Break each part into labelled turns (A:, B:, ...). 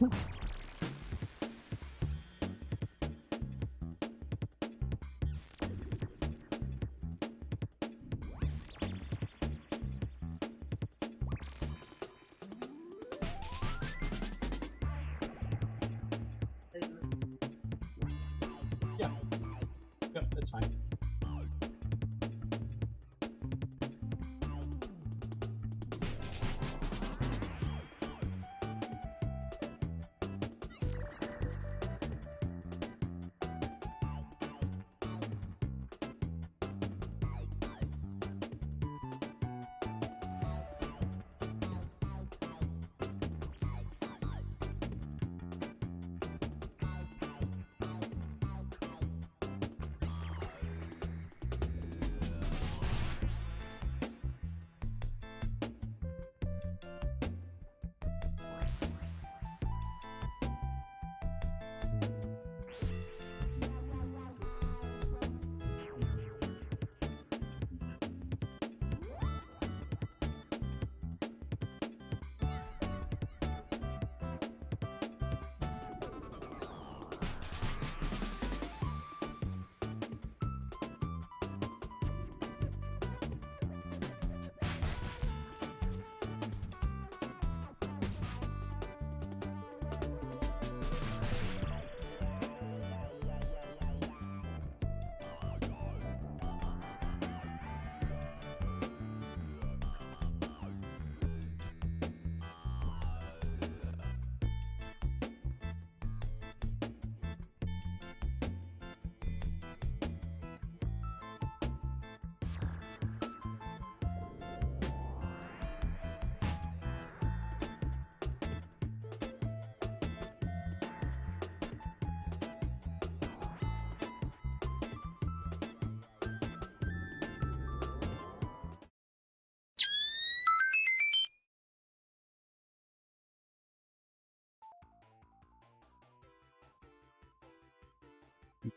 A: Yeah. Yep, that's fine.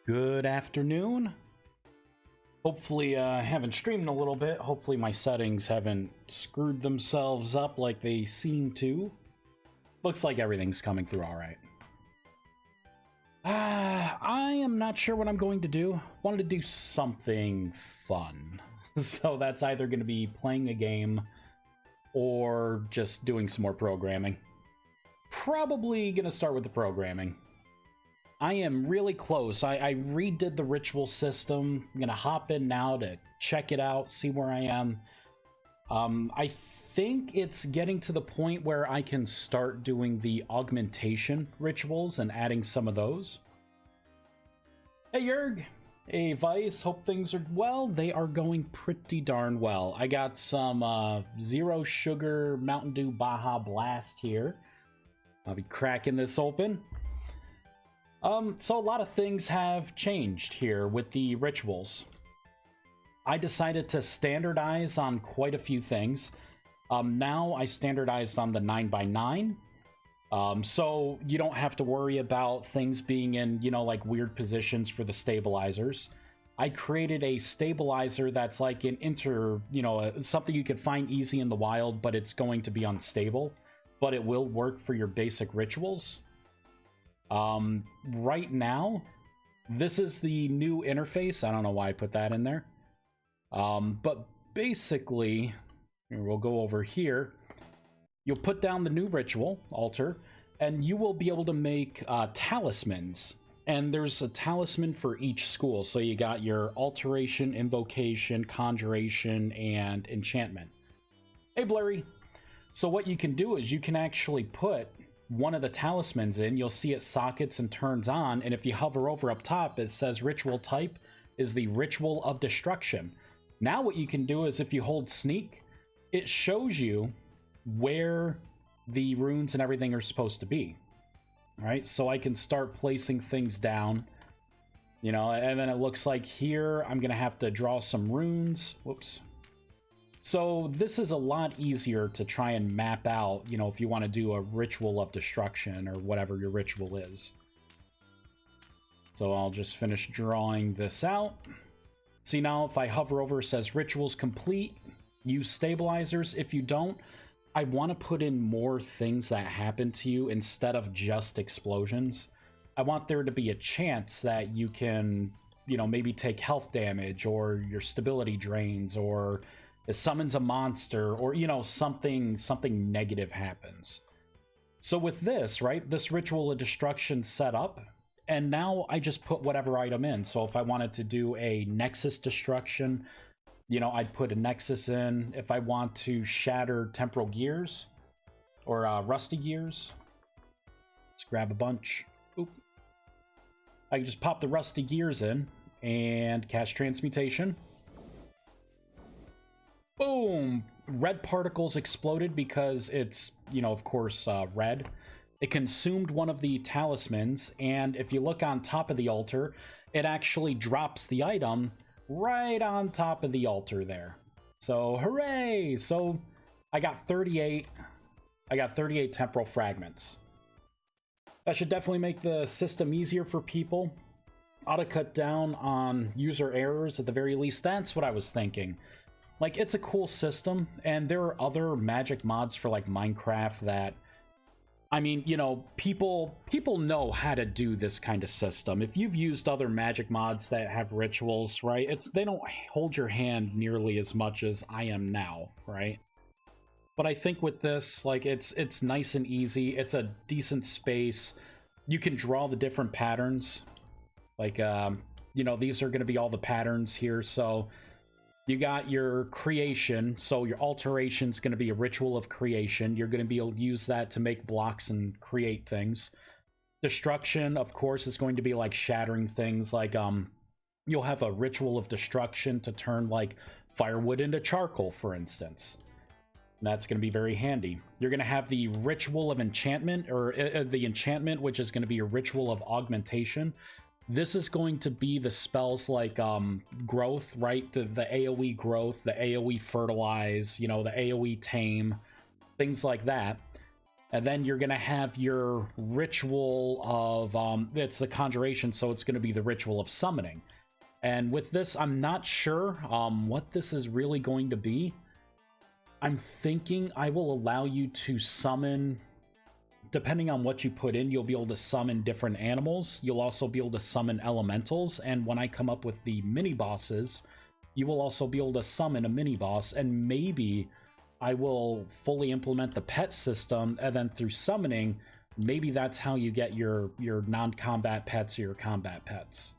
A: Good afternoon. Hopefully, I haven't streamed in a little bit. Hopefully my settings haven't screwed themselves up like they seem to. Looks like everything's coming through all right. I am not sure what I'm going to do. Wanted to do something fun. So that's either going to be playing a game or just doing some more programming. Probably going to start with the programming. I am really close. I redid the ritual system. I'm gonna hop in now to check it out, see where I am. I think it's getting to the point where I can start doing the augmentation rituals and adding some of those. Hey Jurg, hey Vice, hope things are well. They are going pretty darn well. I got some zero sugar Mountain Dew Baja Blast here. I'll be cracking this open. So a lot of things have changed here with the rituals. I decided to standardize on quite a few things. Now I standardized on the 9x9. So you don't have to worry about things being in, you know, like weird positions for the stabilizers. I created a stabilizer that's like an something you could find easy in the wild, but it's going to be unstable, but it will work for your basic rituals. Right now, this is the new interface. I don't know why I put that in there. But basically, we'll go over here. You'll put down the new ritual altar, and you will be able to make talismans. And there's a talisman for each school. So you got your alteration, invocation, conjuration, and enchantment. Hey, Blurry. So what you can do is you can actually put one of the talismans in. You'll see it sockets and turns on, and if you hover over up top, it says ritual type is the Ritual of Destruction. Now what you can do is if you hold sneak, it shows you where the runes and everything are supposed to be. All right, so I can start placing things down, you know, and then it looks like here I'm gonna have to draw some runes. Whoops. So this is a lot easier to try and map out, you know, if you want to do a ritual of destruction or whatever your ritual is. So I'll just finish drawing this out. See, now if I hover over, it says rituals complete. Use stabilizers. If you don't, I want to put in more things that happen to you instead of just explosions. I want there to be a chance that you can, you know, maybe take health damage, or your stability drains, or it summons a monster, or, you know, something negative happens. So with this, right, this Ritual of Destruction set up, and now I just put whatever item in. So if I wanted to do a Nexus Destruction, you know, I'd put a Nexus in. If I want to shatter Temporal Gears, or Rusty Gears, let's grab a bunch. Oop. I can just pop the Rusty Gears in, and cast Transmutation. Boom! Red particles exploded because it's, you know, of course, red. It consumed one of the talismans, and if you look on top of the altar, it actually drops the item right on top of the altar there. So, hooray! So, I got 38 temporal fragments. That should definitely make the system easier for people. Ought to cut down on user errors at the very least. That's what I was thinking. Like, it's a cool system, and there are other magic mods for, like, Minecraft that, I mean, you know, people know how to do this kind of system. If you've used other magic mods that have rituals, right, they don't hold your hand nearly as much as I am now, right? But I think with this, like, it's nice and easy. It's a decent space. You can draw the different patterns. Like, you know, these are going to be all the patterns here, so you got your creation, so your alteration is going to be a ritual of creation. You're going to be able to use that to make blocks and create things. Destruction, of course, is going to be like shattering things. Like, you'll have a ritual of destruction to turn, like, firewood into charcoal, for instance. And that's going to be very handy. You're going to have the ritual of enchantment, or the enchantment, which is going to be a ritual of augmentation. This is going to be the spells like growth, right? The AoE growth, the AoE fertilize, you know, the AoE tame, things like that. And then you're going to have your ritual of, it's the conjuration, so it's going to be the ritual of summoning. And with this, I'm not sure what this is really going to be. I'm thinking I will allow you to summon, depending on what you put in, you'll be able to summon different animals. You'll also be able to summon elementals. And when I come up with the mini-bosses, you will also be able to summon a mini-boss. And maybe I will fully implement the pet system, and then through summoning, maybe that's how you get your non-combat pets or your combat pets.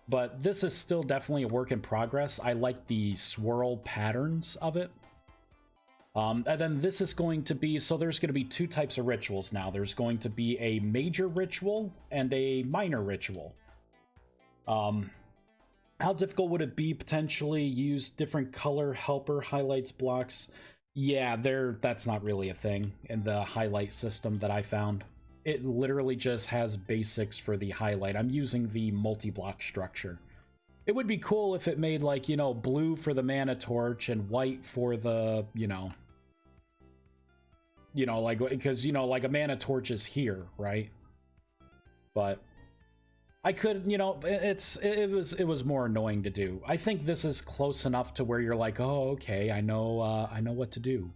A: But this is still definitely a work in progress. I like the swirl patterns of it. And then this is going to be, so there's going to be two types of rituals now. There's going to be a major ritual and a minor ritual. How difficult would it be potentially use different color helper highlights blocks? Yeah, that's not really a thing in the highlight system that I found. It literally just has basics for the highlight. I'm using the multi-block structure. It would be cool if it made, like, you know, blue for the mana torch and white for the, you know, like, because, you know, like a mana torch is here, right? But I could, you know, it was more annoying to do. I think this is close enough to where you're like, oh, okay, I know what to do.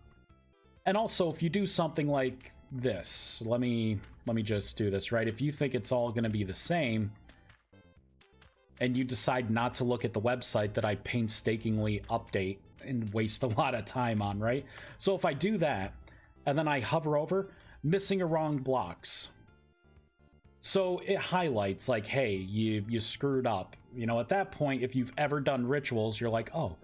A: And also, if you do something like this, let me just do this, right? If you think it's all going to be the same, and you decide not to look at the website that I painstakingly update and waste a lot of time on, right? So if I do that, and then I hover over, missing or wrong blocks. So it highlights, like, hey, you screwed up. You know, at that point, if you've ever done rituals, you're like, oh,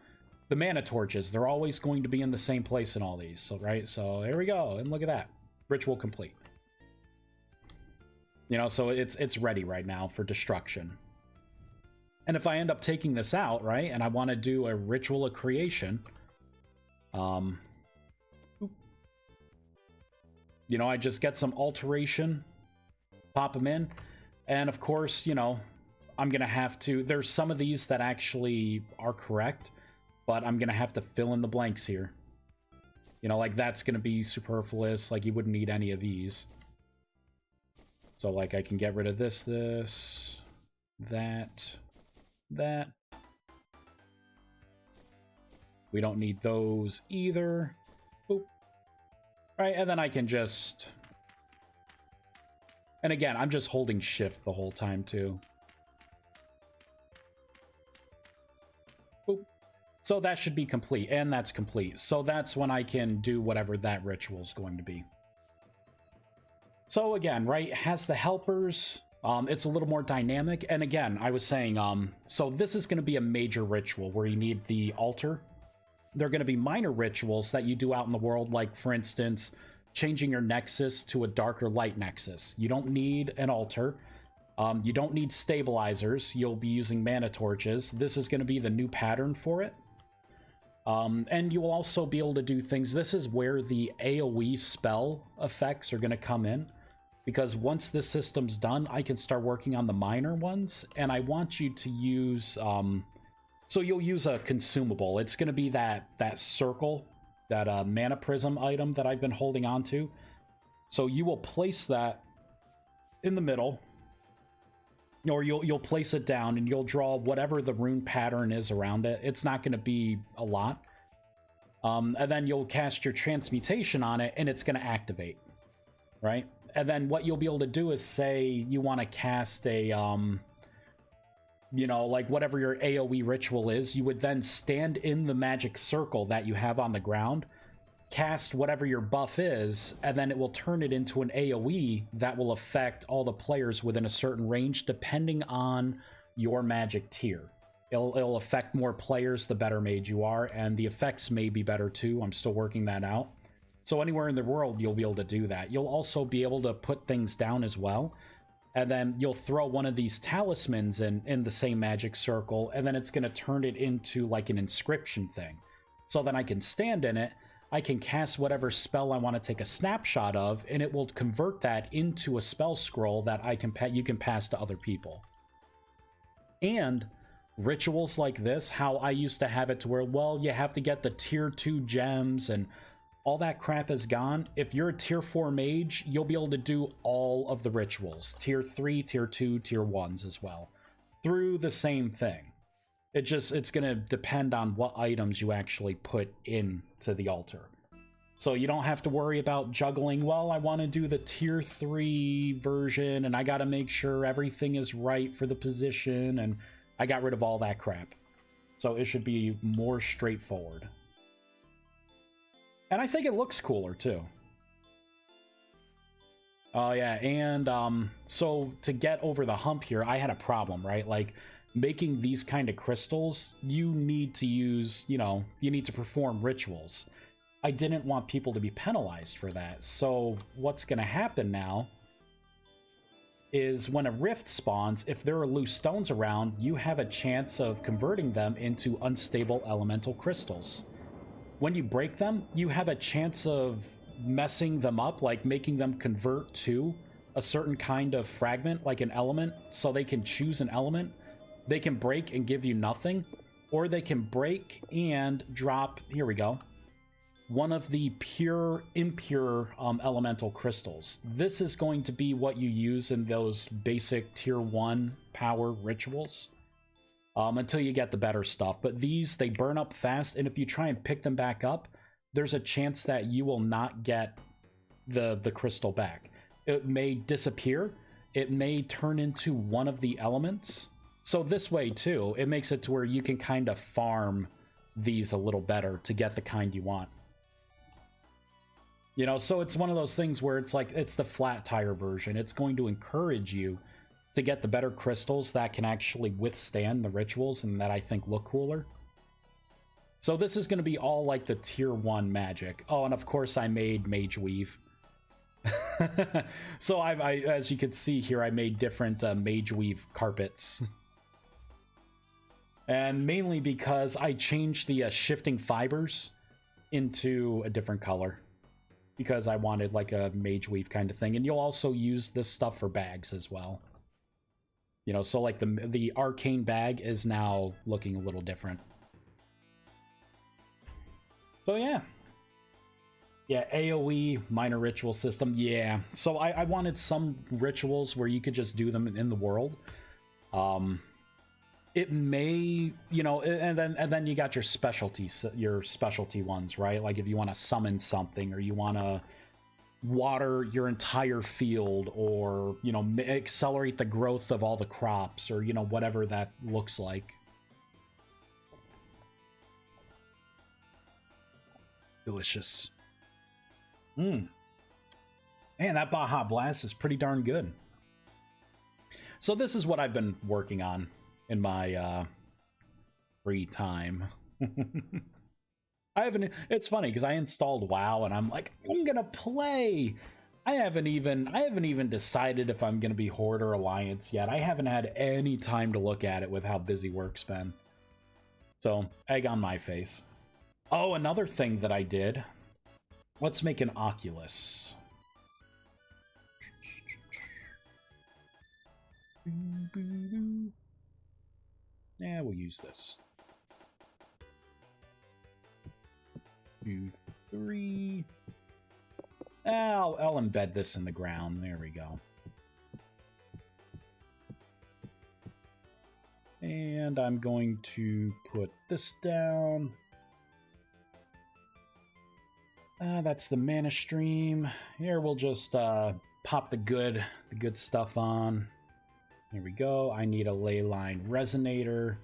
A: the mana torches, they're always going to be in the same place in all these, so, right? So here we go, and look at that. Ritual complete. You know, so it's ready right now for destruction. And if I end up taking this out, right, and I want to do a ritual of creation, you know, I just get some alteration, pop them in, and of course, you know, I'm going to have to, there's some of these that actually are correct, but I'm going to have to fill in the blanks here. You know, like, that's going to be superfluous, like, you wouldn't need any of these. So, like, I can get rid of this, that. We don't need those either. Boop. Right, and then I can just... And again, I'm just holding shift the whole time, too. Boop. So that should be complete, and that's complete. So that's when I can do whatever that ritual is going to be. So again, right, has the helpers. It's a little more dynamic. And again, I was saying, so this is going to be a major ritual where you need the altar. There are going to be minor rituals that you do out in the world, like, for instance, changing your nexus to a darker light nexus. You don't need an altar. You don't need stabilizers. You'll be using mana torches. This is going to be the new pattern for it. And you will also be able to do things. This is where the AoE spell effects are going to come in. Because once this system's done, I can start working on the minor ones. And I want you to use... so you'll use a consumable. It's going to be that circle, that mana prism item that I've been holding on to. So you will place that in the middle. Or you'll place it down and you'll draw whatever the rune pattern is around it. It's not going to be a lot. And then you'll cast your transmutation on it and it's going to activate. Right? And then what you'll be able to do is say you want to cast a, you know, like whatever your AoE ritual is, you would then stand in the magic circle that you have on the ground, cast whatever your buff is, and then it will turn it into an AoE that will affect all the players within a certain range depending on your magic tier. It'll affect more players the better mage you are, and the effects may be better too. I'm still working that out. So anywhere in the world, you'll be able to do that. You'll also be able to put things down as well. And then you'll throw one of these talismans in the same magic circle, and then it's going to turn it into like an inscription thing. So then I can stand in it, I can cast whatever spell I want to take a snapshot of, and it will convert that into a spell scroll that you can pass to other people. And rituals like this, how I used to have it to where, well, you have to get the tier 2 gems and all that crap is gone. If you're a tier 4 mage, you'll be able to do all of the rituals. Tier 3, tier 2, tier 1s as well. Through the same thing. It's going to depend on what items you actually put into the altar. So you don't have to worry about juggling, well, I want to do the tier 3 version, and I got to make sure everything is right for the position, and I got rid of all that crap. So it should be more straightforward. And I think it looks cooler, too. Oh, yeah, and so to get over the hump here, I had a problem, right? Like, making these kind of crystals, you need to use, you know, you need to perform rituals. I didn't want people to be penalized for that. So what's going to happen now is when a rift spawns, if there are loose stones around, you have a chance of converting them into unstable elemental crystals. When you break them, you have a chance of messing them up, like making them convert to a certain kind of fragment, like an element, so they can choose an element. They can break and give you nothing, or they can break and drop, here we go, one of the impure elemental crystals. This is going to be what you use in those basic tier 1 power rituals. Until you get the better stuff. But these, they burn up fast, and if you try and pick them back up, there's a chance that you will not get the crystal back. It may disappear. It may turn into one of the elements. So this way, too, it makes it to where you can kind of farm these a little better to get the kind you want. You know, so it's one of those things where it's like, it's the flat tire version. It's going to encourage you to get the better crystals that can actually withstand the rituals and that I think look cooler. So this is going to be all like the tier 1 magic. Oh, and of course I made Mage Weave. So I as you can see here, I made different Mage Weave carpets. And mainly because I changed the shifting fibers into a different color. Because I wanted like a Mage Weave kind of thing. And you'll also use this stuff for bags as well. You know, so like the arcane bag is now looking a little different. So yeah. Yeah, AoE, minor ritual system, yeah. So I wanted some rituals where you could just do them in the world. It may, you know, and then you got your specialty ones, right? Like if you want to summon something or you want to water your entire field, or, you know, accelerate the growth of all the crops, or, you know, whatever that looks like. Delicious. Man, that Baja Blast is pretty darn good. So this is what I've been working on in my free time. It's funny because I installed WoW and I'm like, I'm gonna play. I haven't even decided if I'm gonna be Horde or Alliance yet. I haven't had any time to look at it with how busy work's been. So, egg on my face. Oh, another thing that I did. Let's make an Oculus. Yeah, we'll use this. 2, 3. I'll embed this in the ground. There we go. And I'm going to put this down. That's the mana stream. Here we'll just pop the good stuff on. Here we go. I need a ley line resonator.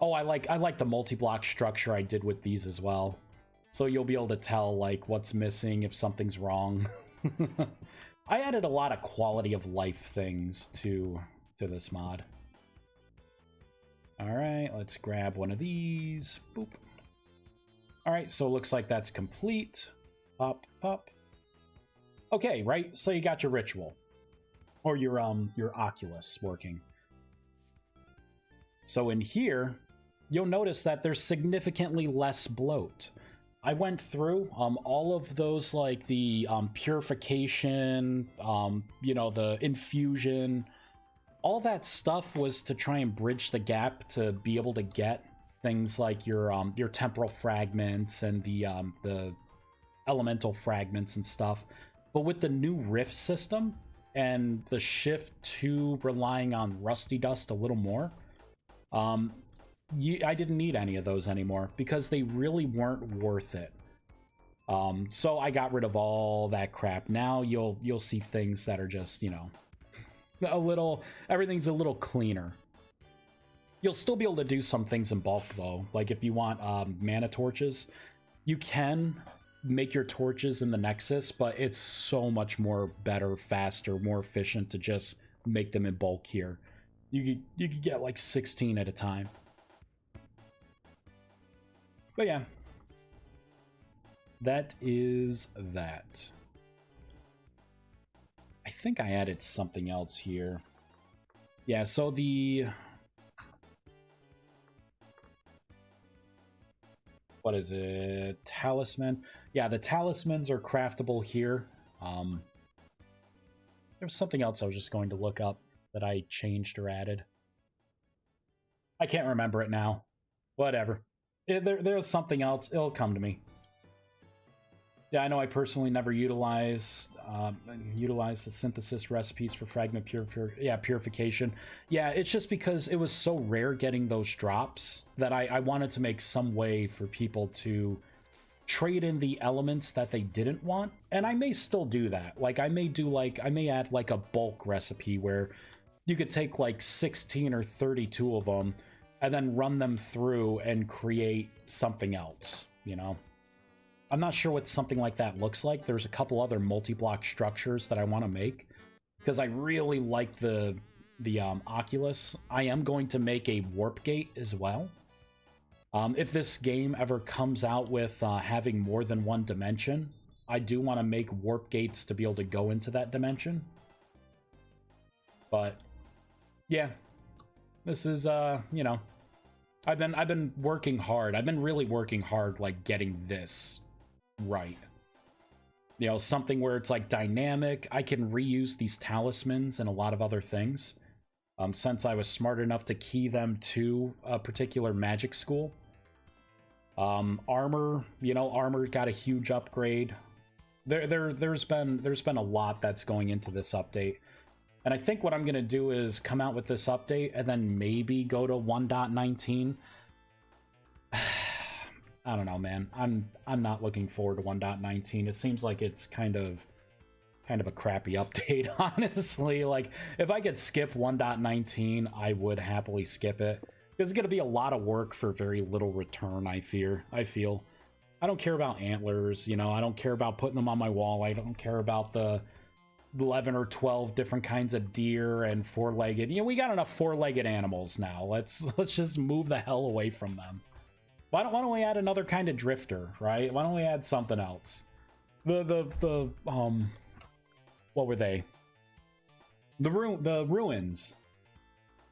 A: Oh, I like the multi-block structure I did with these as well. So you'll be able to tell like what's missing if something's wrong. I added a lot of quality of life things to this mod. All right, let's grab one of these. Boop. All right, so it looks like that's complete. Pop, pop. Okay, right? So you got your ritual. Or your Oculus working. So in here, you'll notice that there's significantly less bloat. I went through all of those, like the purification, you know, the infusion, all that stuff was to try and bridge the gap to be able to get things like your temporal fragments and the elemental fragments and stuff. But with the new rift system and the shift to relying on rusty dust a little more, I didn't need any of those anymore because they really weren't worth it. So I got rid of all that crap. Now you'll see things that are just, you know, everything's a little cleaner. You'll still be able to do some things in bulk though. Like if you want mana torches, you can make your torches in the Nexus, but it's so much more better, faster, more efficient to just make them in bulk here. You could get like 16 at a time. But yeah, that is that. I think I added something else here. Yeah, so what is it? Talisman. Yeah, the talismans are craftable here. There was something else I was just going to look up that I changed or added. I can't remember it now. Whatever. There's something else. It'll come to me. Yeah, I know I personally never utilized the synthesis recipes for fragment purification. Yeah, it's just because it was so rare getting those drops that I wanted to make some way for people to trade in the elements that they didn't want. And I may still do that. Like I may add like a bulk recipe where you could take like 16 or 32 of them and then run them through and create something else, you know? I'm not sure what something like that looks like. There's a couple other multi-block structures that I want to make because I really like the Oculus. I am going to make a warp gate as well. If this game ever comes out with having more than one dimension, I do want to make warp gates to be able to go into that dimension. But yeah, this is you know, I've been working hard. I've been really working hard, like getting this right. You know, something where it's like dynamic. I can reuse these talismans and a lot of other things. Since I was smart enough to key them to a particular magic school. Armor, you know, armor got a huge upgrade. There's been a lot that's going into this update. And I think what I'm going to do is come out with this update and then maybe go to 1.19. I don't know, man. I'm not looking forward to 1.19. It seems like it's kind of a crappy update, honestly. Like, if I could skip 1.19, I would happily skip it. It's going to be a lot of work for very little return, I feel. I don't care about antlers, you know, I don't care about putting them on my wall. I don't care about the 11 or 12 different kinds of deer and four-legged. You know, we got enough four-legged animals now. Let's just move the hell away from them. Why don't we add another kind of drifter, right? Why don't we add something else? What were they? The ruins.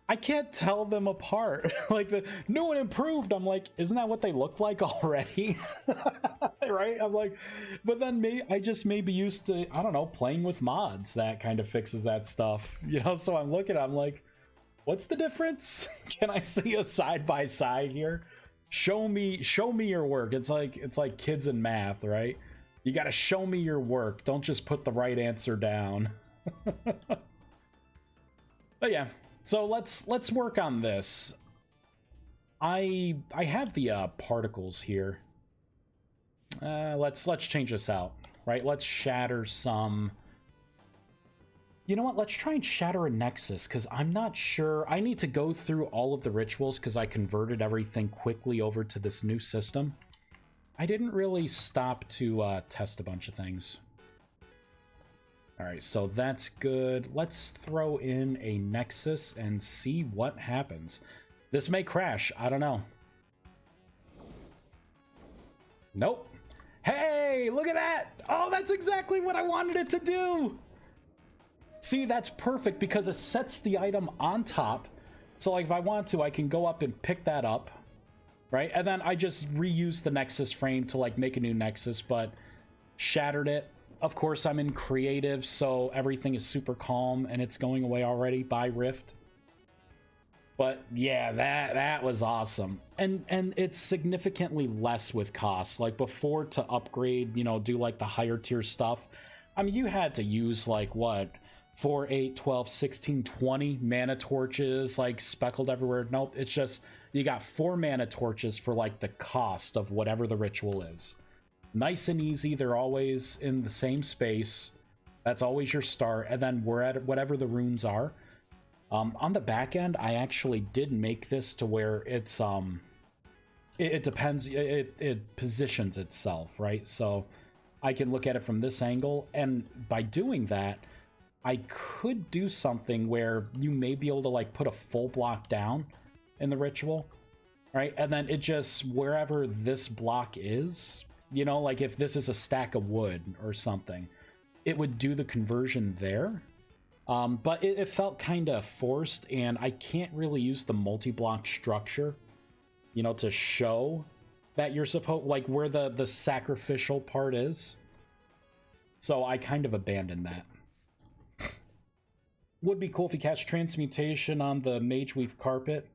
A: I can't tell them apart. Like, the new and improved, I'm like, isn't that what they look like already? Right? I'm like, but then I just may be used to, I don't know, playing with mods that kind of fixes that stuff. You know, so I'm looking, I'm like, what's the difference? Can I see a side by side here? Show me your work. It's like kids in math, right? You got to show me your work. Don't just put the right answer down. But yeah, so let's work on this. I have the particles here. Let's change this out, right? Let's shatter some. You know what? Let's try and shatter a nexus, because I'm not sure. I need to go through all of the rituals because I converted everything quickly over to this new system. I didn't really stop to test a bunch of things. All right, so that's good. Let's throw in a nexus and see what happens. This may crash. I don't know. Nope. Hey, look at that. Oh, that's exactly what I wanted it to do. See, that's perfect because it sets the item on top. So, like, if I want to, I can go up and pick that up, right? And then I just reuse the Nexus frame to, like, make a new Nexus, but shattered it. Of course, I'm in creative, so everything is super calm, and it's going away already by Rift. But, yeah, that was awesome. And it's significantly less with costs. Like, before, to upgrade, you know, do, like, the higher tier stuff, I mean, you had to use, like, what? 4, 8, 12, 16, 20 mana torches, like, speckled everywhere. Nope, it's just, you got 4 mana torches for, like, the cost of whatever the ritual is. Nice and easy, they're always in the same space. That's always your start, and then we're at whatever the runes are. On the back end, I actually did make this to where it's, it depends, it positions itself, right? So I can look at it from this angle, and by doing that, I could do something where you may be able to, like, put a full block down in the ritual, right? And then it just, wherever this block is, you know, like if this is a stack of wood or something, it would do the conversion there. But it felt kind of forced, and I can't really use the multi-block structure, you know, to show that you're supposed, like, where the sacrificial part is. So I kind of abandoned that. Would be cool if you cast Transmutation on the Mage Weave carpet.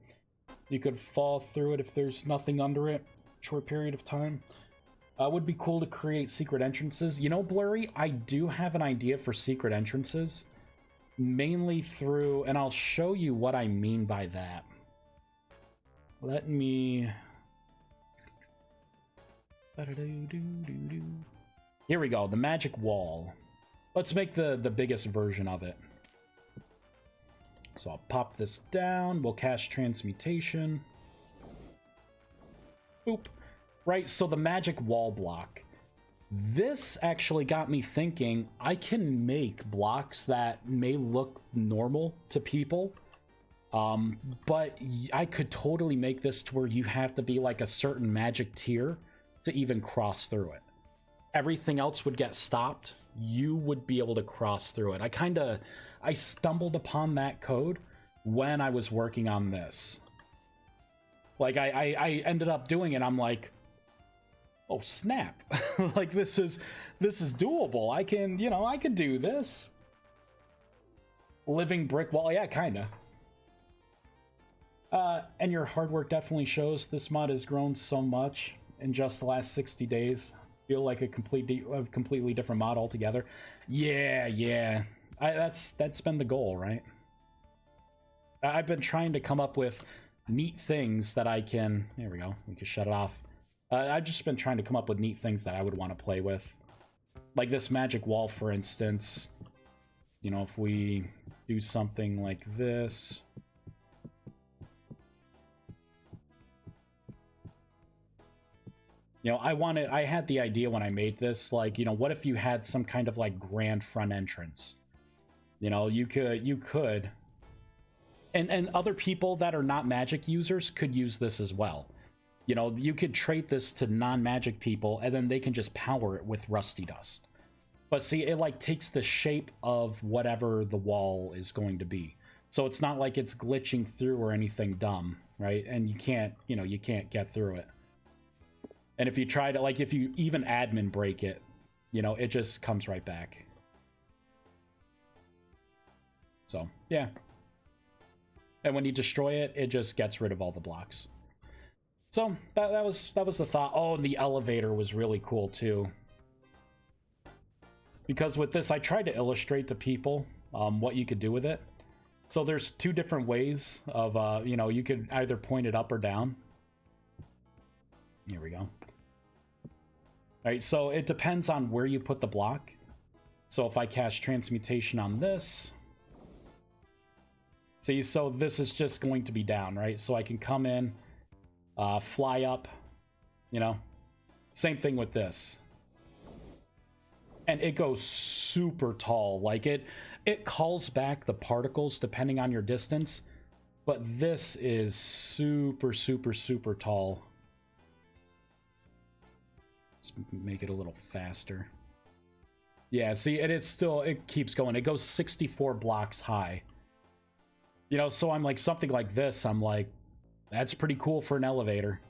A: You could fall through it if there's nothing under it. Short period of time. Would be cool to create secret entrances. You know, Blurry, I do have an idea for secret entrances. Mainly through, and I'll show you what I mean by that. Let me... Here we go, the magic wall. Let's make the biggest version of it. So I'll pop this down, we'll cast Transmutation. Boop. Right, so the magic wall block. This actually got me thinking, I can make blocks that may look normal to people, but I could totally make this to where you have to be like a certain magic tier to even cross through it. Everything else would get stopped. You would be able to cross through it. I stumbled upon that code when I was working on this. Like, I ended up doing it. I'm like, oh snap. Like, this is doable. I can do this. Living brick wall, yeah, kinda. And your hard work definitely shows. This mod has grown so much in just the last 60 days. Feel like a completely different mod altogether. Yeah. That's been the goal, right? I've been trying to come up with neat things that I can... There we go. We can shut it off. I've just been trying to come up with neat things that I would want to play with. Like this magic wall, for instance. You know, if we do something like this. You know, I had the idea when I made this, like, you know, what if you had some kind of like grand front entrance? You know, you could, and other people that are not magic users could use this as well. You know, you could trade this to non-magic people, and then they can just power it with rusty dust. But see, it like takes the shape of whatever the wall is going to be. So it's not like it's glitching through or anything dumb, right? And you can't, you know, you can't get through it. And if you try to, like, if you even admin break it, you know, it just comes right back. So, yeah. And when you destroy it, it just gets rid of all the blocks. So, that was the thought. Oh, and the elevator was really cool, too. Because with this, I tried to illustrate to people what you could do with it. So there's two different ways of, you know, you could either point it up or down. Here we go. All right, so it depends on where you put the block. So if I cast transmutation on this, see, so this is just going to be down, right? So I can come in, fly up, you know, same thing with this. And it goes super tall. Like it calls back the particles depending on your distance, but this is super, super, super tall. Let's make it a little faster. Yeah, see, and it keeps going. It goes 64 blocks high. You know, so I'm like, something like this, I'm like, that's pretty cool for an elevator.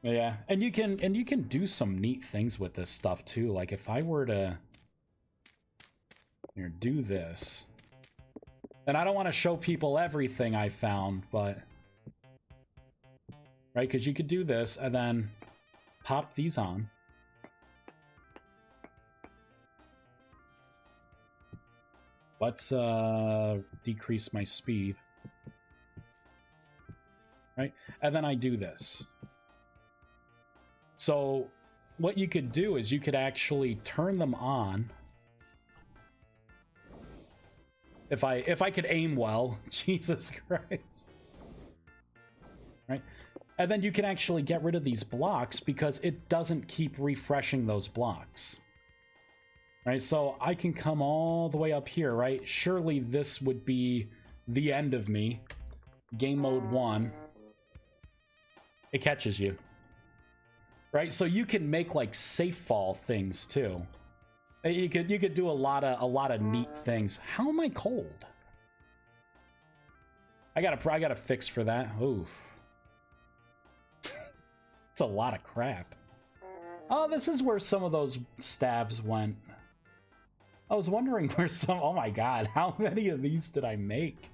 A: Yeah, and you can do some neat things with this stuff too. Like if I were to here, do this. And I don't want to show people everything I found, but right, because you could do this and then pop these on. Let's decrease my speed. Right? And then I do this. So what you could do is you could actually turn them on. If I could aim well, Jesus Christ. Right? And then you can actually get rid of these blocks because it doesn't keep refreshing those blocks. Right? So I can come all the way up here, right? Surely this would be the end of me. Game mode 1. It catches you. Right? So you can make like safe fall things too. You could do a lot of neat things. How am I cold? I got a fix for that. Oof. It's a lot of crap. Oh, this is where some of those stabs went. I was wondering where some... Oh my god, how many of these did I make?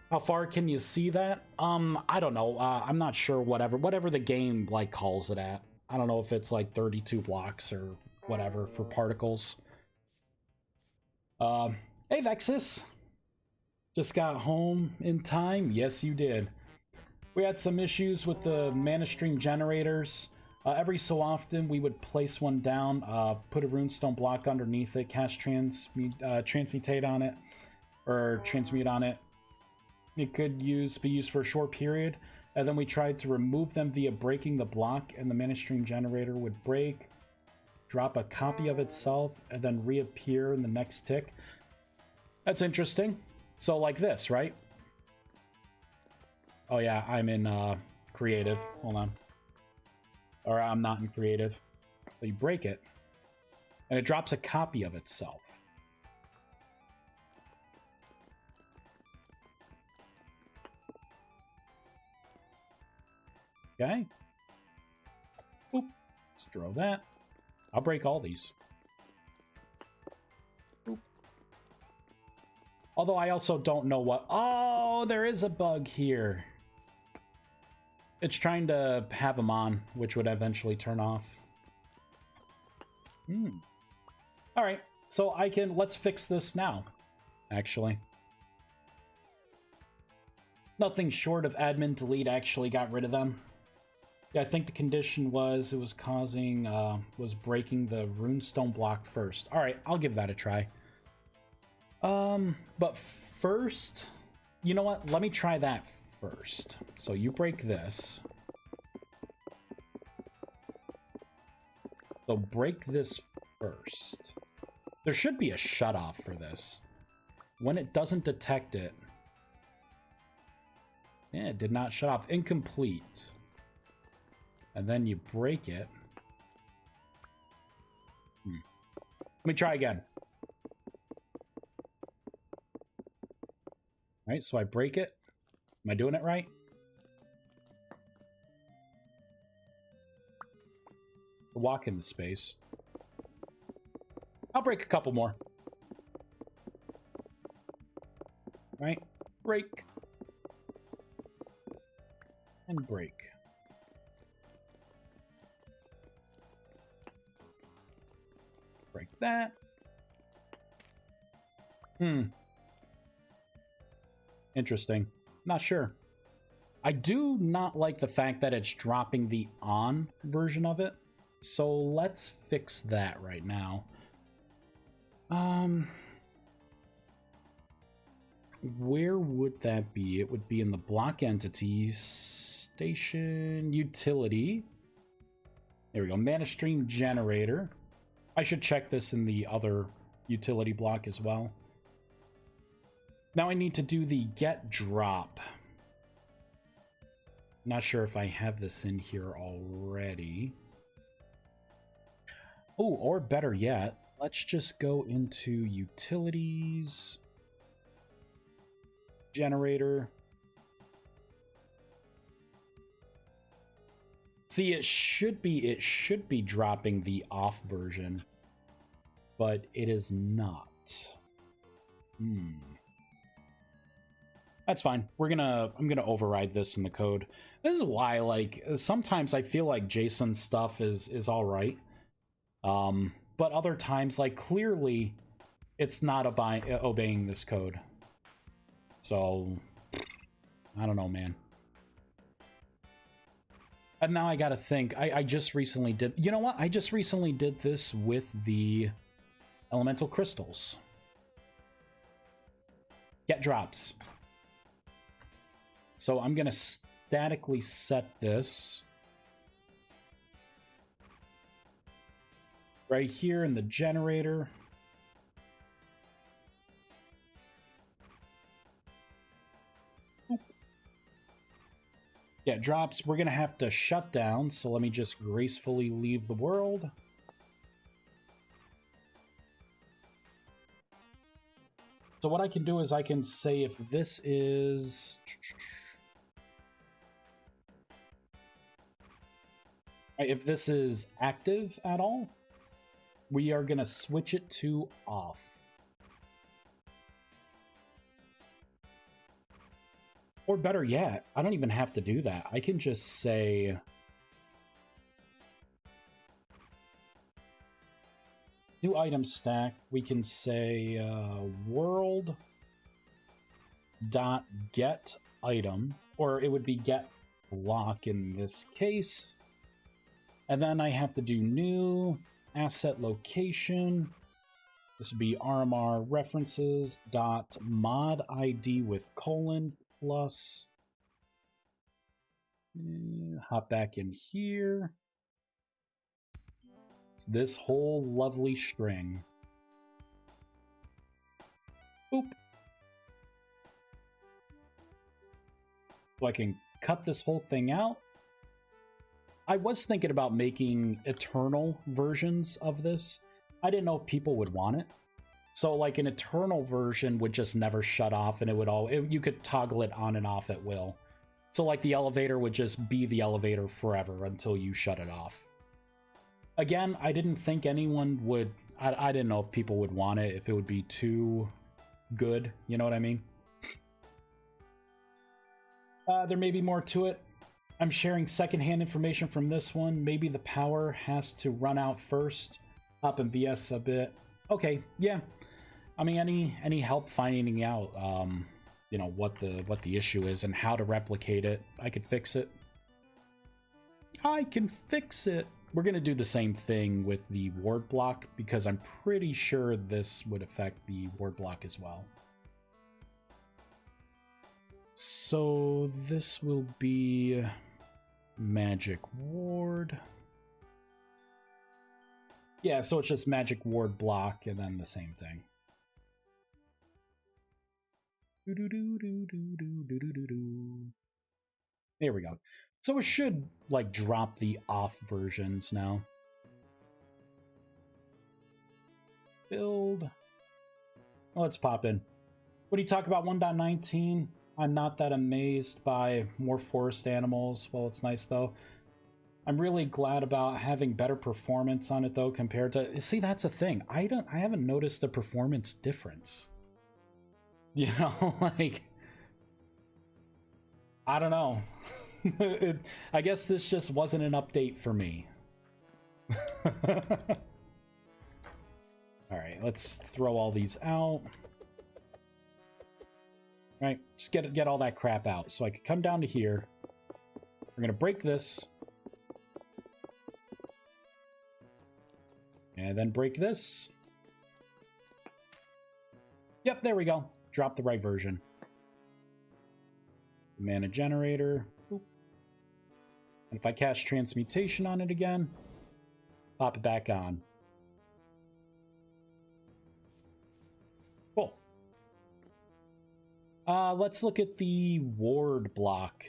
A: How far can you see that? I don't know. I'm not sure. Whatever the game like calls it at. I don't know if it's like 32 blocks or whatever for particles. Hey Vexus, just got home in time. Yes, you did. We had some issues with the mana stream generators. Every so often we would place one down, put a runestone block underneath it, cast transmutate on it, or transmute on it. It could be used for a short period, and then we tried to remove them via breaking the block, and the mana stream generator would break, drop a copy of itself, and then reappear in the next tick. That's interesting. So like this, right? Oh yeah, I'm in creative. Hold on. Or I'm not in creative. So you break it, and it drops a copy of itself. Okay. Oop. Let's throw that. I'll break all these. Oop. Although I also don't know what... Oh, there is a bug here. It's trying to have them on, which would eventually turn off. Alright, so I can... Let's fix this now, actually. Nothing short of admin delete actually got rid of them. Yeah, I think the condition was it was causing, was breaking the runestone block first. Alright, I'll give that a try. But first, you know what? Let me try that first. So you break this. So break this first. There should be a shutoff for this. When it doesn't detect it. Yeah, it did not shut off. Incomplete. And then you break it. Let me try again. Alright, so I break it. Am I doing it right? Walk into space. I'll break a couple more. Right? Break. And break. Break that. Interesting. Not sure. I do not like the fact that it's dropping the on version of it. So let's fix that right now. Where would that be? It would be in the block entities, station, utility. There we go. Mana stream generator. I should check this in the other utility block as well. Now I need to do the get drop. Not sure if I have this in here already. Oh, or better yet, let's just go into utilities, generator. See, it should be dropping the off version, but it is not. That's fine. I'm gonna override this in the code. This is why, like, sometimes I feel like JSON stuff is all right. But other times, like, clearly it's not obeying this code. So, I don't know, man. And now I gotta think. I just recently did... You know what? I just recently did this with the elemental crystals. Get drops. So I'm gonna statically set this right here in the generator. Oop. Yeah, drops. We're gonna have to shut down, so let me just gracefully leave the world. So what I can do is I can say if this is... If this is active at all, we are going to switch it to off. Or better yet, I don't even have to do that. I can just say... New item stack, we can say world dot get item, or it would be get block in this case. And then I have to do new asset location. This would be RMR references dot mod ID with colon plus. Hop back in here. It's this whole lovely string. Boop. So I can cut this whole thing out. I was thinking about making eternal versions of this. I didn't know if people would want it. So like an eternal version would just never shut off, and it would you could toggle it on and off at will. So like the elevator would just be the elevator forever until you shut it off. Again, I didn't think anyone would... I didn't know if people would want it, if it would be too good, you know what I mean? There may be more to it. I'm sharing secondhand information from this one. Maybe the power has to run out first. Up in VS a bit. Okay, yeah. I mean, any help finding out you know, what the issue is and how to replicate it. I could fix it. I can fix it. We're gonna do the same thing with the ward block because I'm pretty sure this would affect the ward block as well. So this will be magic ward. Yeah, so it's just magic ward block and then the same thing. There we go. So it should like drop the off versions now. Build. Oh, let's pop in. What do you talk about 1.19? I'm not that amazed by more forest animals. Well, it's nice though. I'm really glad about having better performance on it though compared to, see, that's a thing. I haven't noticed a performance difference. You know, like, I don't know. I guess this just wasn't an update for me. All right, let's throw all these out. All right, just get all that crap out. So I could come down to here. We're gonna break this. And then break this. Yep, there we go. Drop the right version. Mana generator. Boop. And if I cast transmutation on it again, pop it back on. Cool. Let's look at the ward block.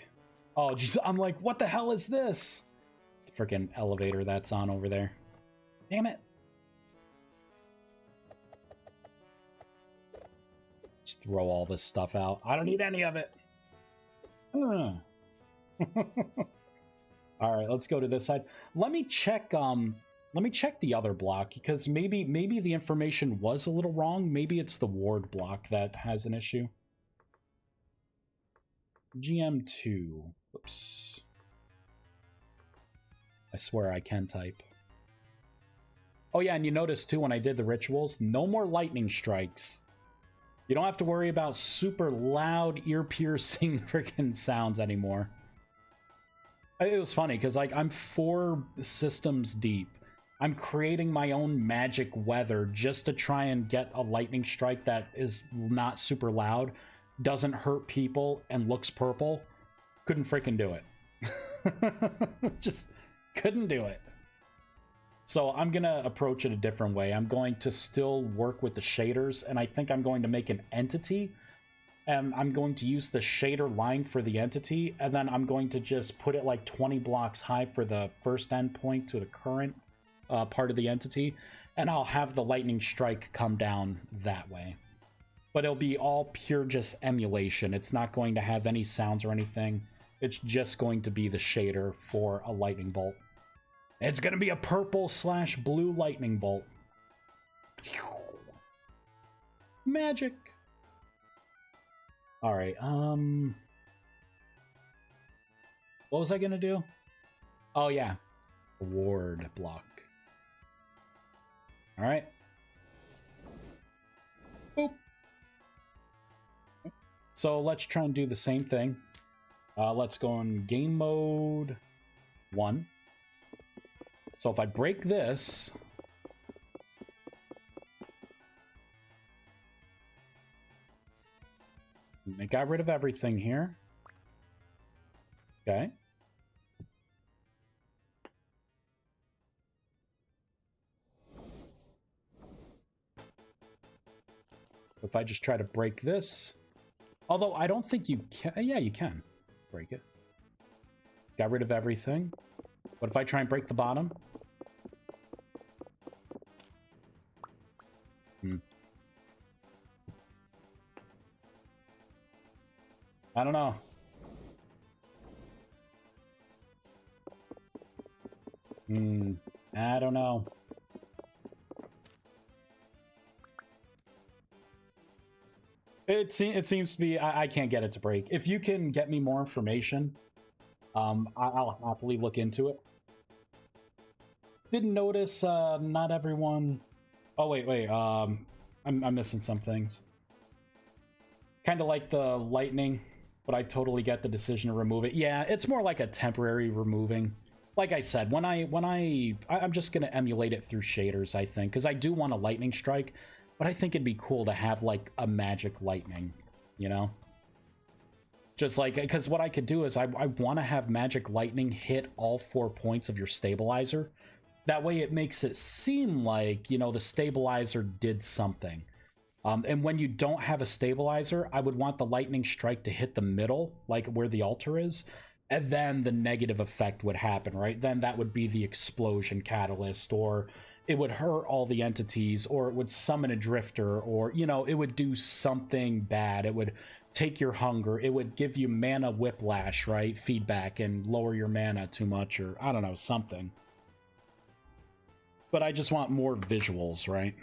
A: Oh, geez, I'm like, what the hell is this? It's the freaking elevator that's on over there. Damn it. Just throw all this stuff out. I don't need any of it. All right, let's go to this side. Let me check the other block because maybe the information was a little wrong. Maybe it's the ward block that has an issue. GM2. Oops. I swear I can type. Oh yeah, and you notice too when I did the rituals, no more lightning strikes. You don't have to worry about super loud, ear-piercing freaking sounds anymore. It was funny, because like I'm 4 systems deep. I'm creating my own magic weather just to try and get a lightning strike that is not super loud, doesn't hurt people, and looks purple. Couldn't freaking do it. Just couldn't do it. So I'm going to approach it a different way. I'm going to still work with the shaders, and I think I'm going to make an entity, and I'm going to use the shader line for the entity, and then I'm going to just put it like 20 blocks high for the first endpoint to the current part of the entity, and I'll have the lightning strike come down that way. But it'll be all pure just emulation. It's not going to have any sounds or anything. It's just going to be the shader for a lightning bolt. It's gonna be a purple/blue lightning bolt. Magic. All right. What was I gonna do? Oh yeah, ward block. All right. Boop. So let's try and do the same thing. Let's go in game mode 1. So if I break this, I got rid of everything here. Okay. If I just try to break this, although I don't think you can, yeah, you can break it. Got rid of everything. What if I try and break the bottom? I don't know. I don't know. It seems to be, I can't get it to break. If you can get me more information, I'll happily look into it. Didn't notice, not everyone... Oh, wait, I'm missing some things. Kind of like the lightning, but I totally get the decision to remove it. Yeah, it's more like a temporary removing. Like I said, I'm just gonna emulate it through shaders, I think, because I do want a lightning strike, but I think it'd be cool to have like a magic lightning, you know? Just like, because what I could do is I want to have magic lightning hit all 4 points of your stabilizer. That way it makes it seem like, you know, the stabilizer did something. And when you don't have a stabilizer, I would want the lightning strike to hit the middle, like where the altar is, and then the negative effect would happen, right? Then that would be the explosion catalyst, or it would hurt all the entities, or it would summon a drifter, or, you know, it would do something bad. It would take your hunger. It would give you mana whiplash, right? Feedback, and lower your mana too much, or I don't know, something. But I just want more visuals, right?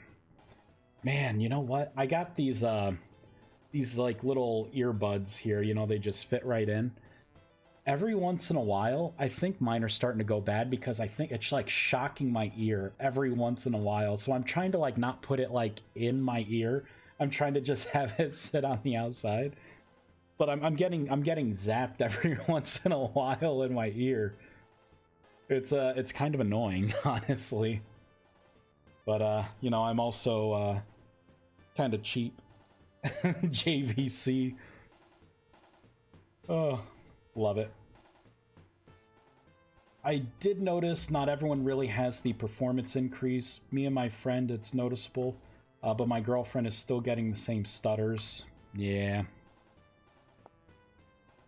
A: Man, you know what? I got these like little earbuds here, you know, they just fit right in. Every once in a while, I think mine are starting to go bad because I think it's like shocking my ear every once in a while. So I'm trying to like not put it like in my ear. I'm trying to just have it sit on the outside. But I'm getting zapped every once in a while in my ear. It's kind of annoying, honestly. But, you know, I'm also, kind of cheap. JVC. Oh, love it. I did notice not everyone really has the performance increase. Me and my friend, it's noticeable. But my girlfriend is still getting the same stutters. Yeah.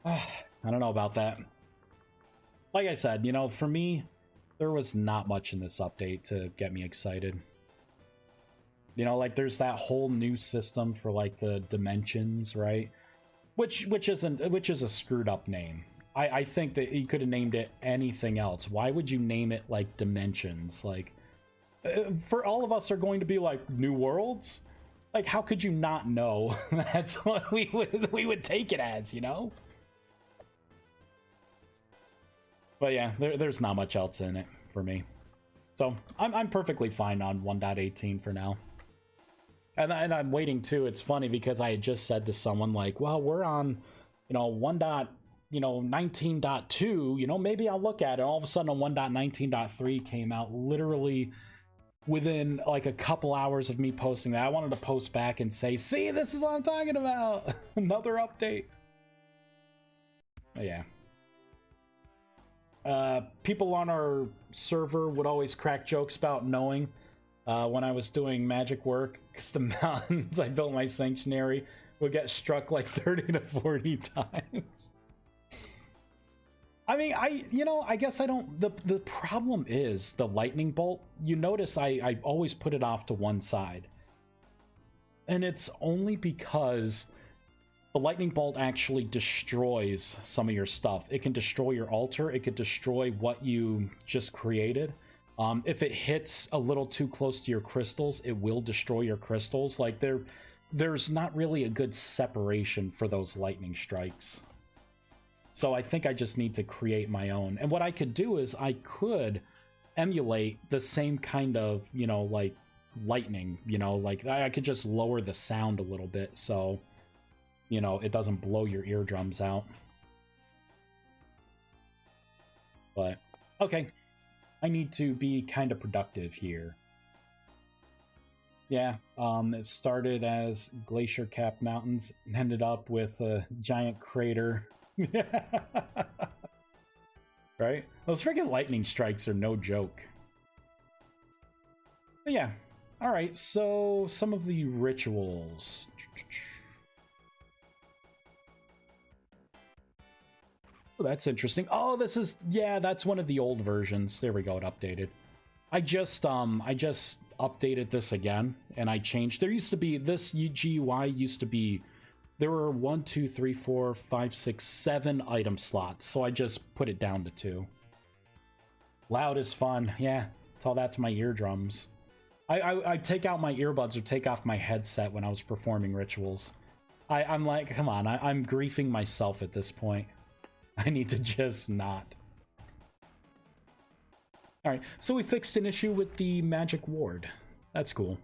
A: I don't know about that. Like I said, you know, for me, there was not much in this update to get me excited. You know, like there's that whole new system for like the dimensions, right? Which is a screwed up name. I think that you could have named it anything else. Why would you name it like dimensions? Like, for all of us are going to be like new worlds. Like, how could you not know that's what we would take it as, you know? But yeah, there's not much else in it for me. So I'm perfectly fine on 1.18 for now. And I'm waiting too. It's funny because I had just said to someone like, well, we're on, you know, 1.19.2, you know, maybe I'll look at it. All of a sudden 1.19.3 came out literally within like a couple hours of me posting that. I wanted to post back and say, see, this is what I'm talking about. Another update. But yeah. People on our server would always crack jokes about knowing when I was doing magic work, because the mountains I built my sanctuary would get struck like 30 to 40 times. I mean, I guess I don't... The problem is the lightning bolt. You notice I always put it off to one side. And it's only because the lightning bolt actually destroys some of your stuff. It can destroy your altar. It could destroy what you just created. If it hits a little too close to your crystals, it will destroy your crystals. Like, there's not really a good separation for those lightning strikes. So I think I just need to create my own. And what I could do is I could emulate the same kind of, you know, like lightning, you know, like I could just lower the sound a little bit so, you know, it doesn't blow your eardrums out. But, okay. I need to be kind of productive here. Yeah, it started as glacier-capped mountains and ended up with a giant crater. Right? Those freaking lightning strikes are no joke. But yeah. Alright, so some of the rituals. Oh, that's interesting. Oh, this is... Yeah, that's one of the old versions. There we go, it updated. I just updated this again, and I changed... There used to be... This GUI used to be... There were 1, 2, 3, 4, 5, 6, 7 item slots, so I just put it down to 2. Loud is fun. Yeah, tell that to my eardrums. I take out my earbuds or take off my headset when I was performing rituals. I'm like, come on, I'm griefing myself at this point. I need to just not. Alright, so we fixed an issue with the magic ward. That's cool.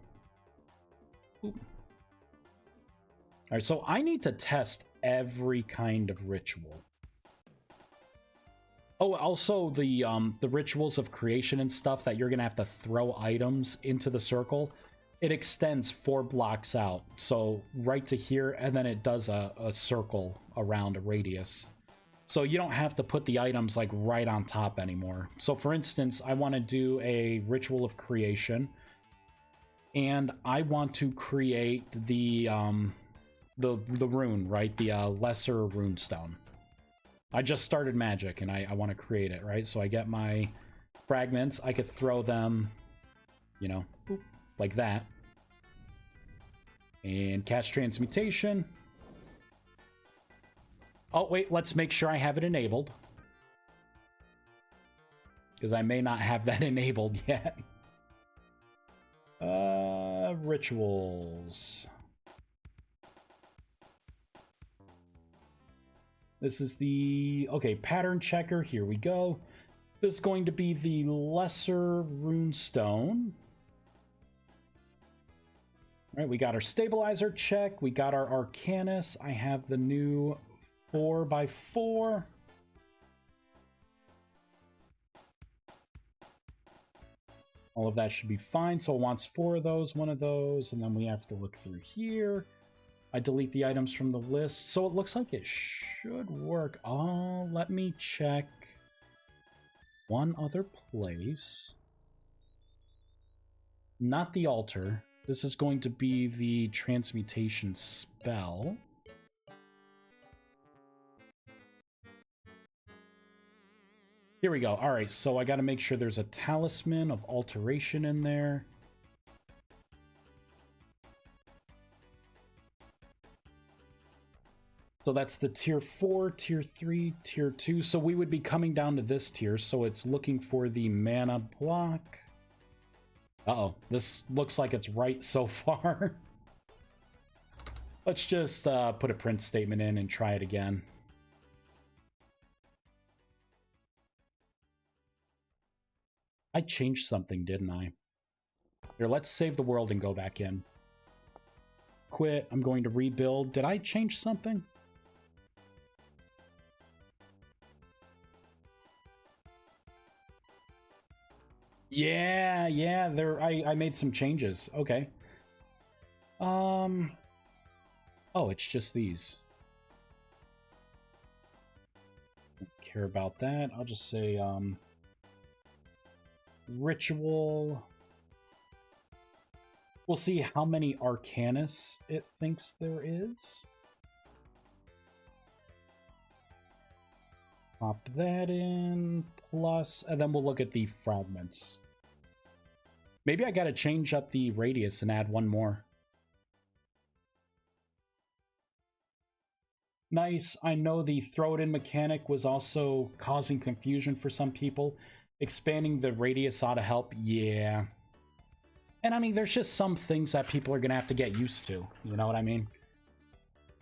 A: Ooh. All right, so I need to test every kind of ritual. Oh, also the rituals of creation and stuff that you're gonna have to throw items into the circle. It extends 4 blocks out, so right to here, and then it does a circle around a radius. So you don't have to put the items like right on top anymore. So for instance, I want to do a ritual of creation, and I want to create the rune, right? The lesser rune stone. I just started magic and I want to create it, right? So I get my fragments. I could throw them, you know, boop, like that. And cast transmutation. Oh, wait, let's make sure I have it enabled. Because I may not have that enabled yet. Rituals. This is the, okay, pattern checker. Here we go. This is going to be the lesser rune stone. All right, we got our stabilizer check. We got our arcanus. I have the new 4x4. All of that should be fine. So it wants 4 of those, 1 of those, and then we have to look through here. I delete the items from the list, so it looks like it should work. Oh, let me check one other place. Not the altar. This is going to be the transmutation spell. Here we go. All right, so I got to make sure there's a talisman of alteration in there. So that's the tier 4, tier 3, tier 2. So we would be coming down to this tier. So it's looking for the mana block. Uh-oh, this looks like it's right so far. Let's just put a print statement in and try it again. I changed something, didn't I? Here, let's save the world and go back in. Quit. I'm going to rebuild. Did I change something? Yeah, there I made some changes. Okay. Oh, it's just these. Don't care about that. I'll just say ritual. We'll see how many arcanus it thinks there is. Pop that in, plus, and then we'll look at the fragments. Maybe I gotta change up the radius and add 1 more. Nice. I know the throw it in mechanic was also causing confusion for some people. Expanding the radius ought to help, yeah. And I mean, there's just some things that people are gonna have to get used to, you know what I mean?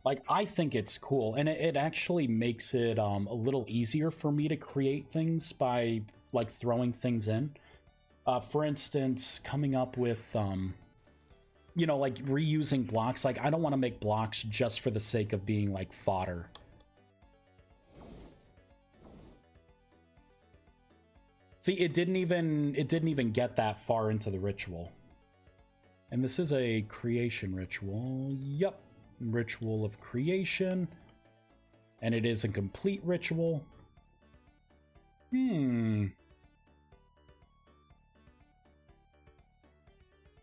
A: Like, I think it's cool, and it actually makes it a little easier for me to create things by, like, throwing things in. For instance, coming up with, you know, like, reusing blocks. Like, I don't want to make blocks just for the sake of being, like, fodder. See, it didn't even get that far into the ritual. And this is a creation ritual. Yup. Ritual of creation, and it is a complete ritual.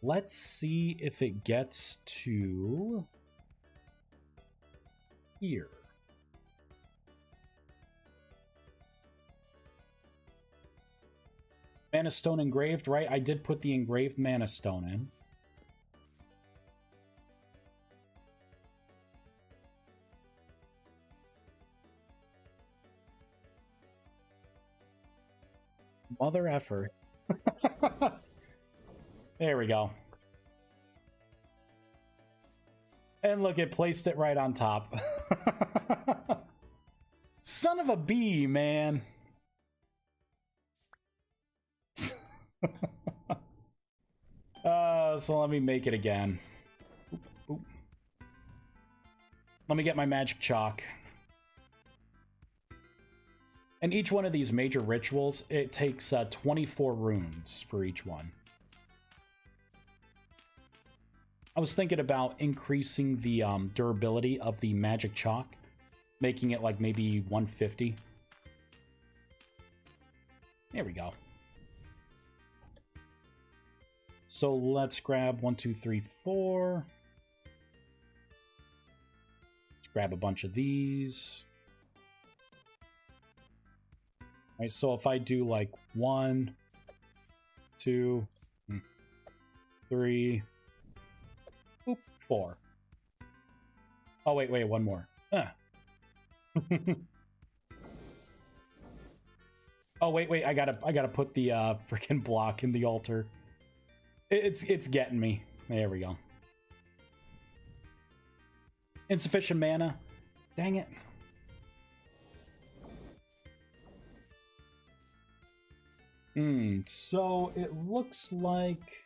A: Let's see if it gets to here. Mana stone engraved, right? I did put the engraved mana stone in. Mother effer. There we go. And look, it placed it right on top. Son of a bee, man. So let me make it again. Oop, oop. Let me get my magic chalk. And each one of these major rituals, it takes 24 runes for each one. I was thinking about increasing the durability of the magic chalk, making it like maybe 150. There we go. So let's grab 1, 2, 3, 4. Let's grab a bunch of these. All right, so if I do like 1, 2, 3, 4. Oh, wait, one more. Oh, wait, I gotta put the freaking block in the altar. It's getting me. There we go. Insufficient mana. Dang it. So it looks like...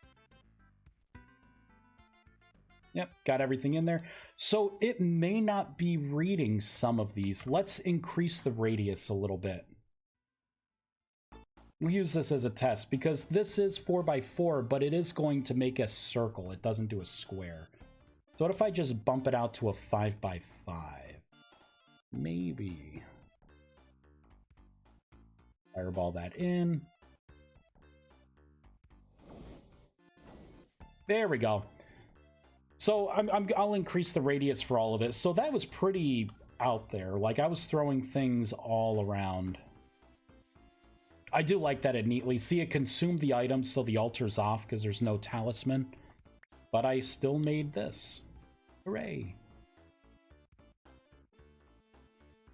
A: Yep, got everything in there. So it may not be reading some of these. Let's increase the radius a little bit. We'll use this as a test because this is 4x4, but it is going to make a circle. It doesn't do a square. So what if I just bump it out to a 5x5? Maybe. Fireball that in. There we go. So I'll increase the radius for all of it. So that was pretty out there. Like, I was throwing things all around. I do like that it neatly... See, it consumed the items, so the altar's off because there's no talisman. But I still made this. Hooray.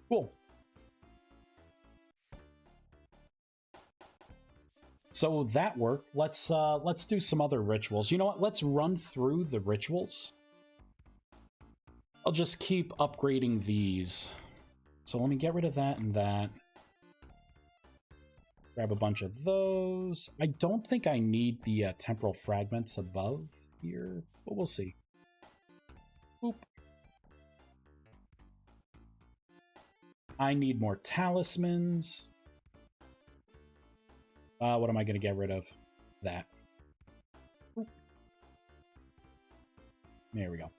A: Cool. So that worked. Let's do some other rituals. You know what? Let's run through the rituals. I'll just keep upgrading these. So let me get rid of that and that. Grab a bunch of those. I don't think I need the temporal fragments above here, but we'll see. Boop. I need more talismans. What am I going to get rid of? That. Boop. There we go.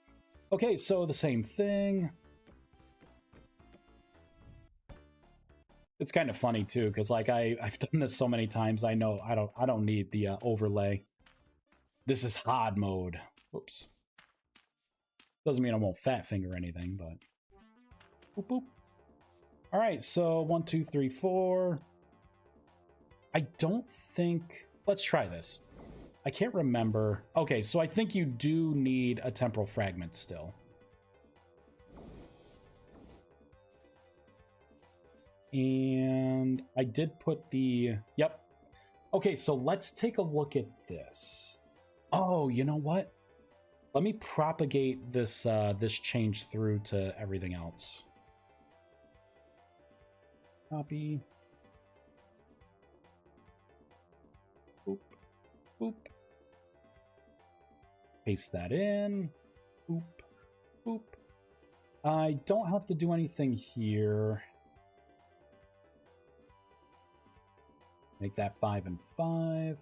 A: Okay, so the same thing. It's kind of funny too, because like I've done this so many times. I know I don't need the overlay. This is hard mode. Whoops. Doesn't mean I won't fat finger anything, but boop boop. All right, so 1, 2, 3, 4. I don't think... Let's try this. I can't remember. Okay, so I think you do need a temporal fragment still. And I did put the... Yep. Okay, so let's take a look at this. Oh, you know what? Let me propagate this this change through to everything else. Copy. Boop. Boop. Paste that in. Boop. Boop. I don't have to do anything here. Make that 5 and 5.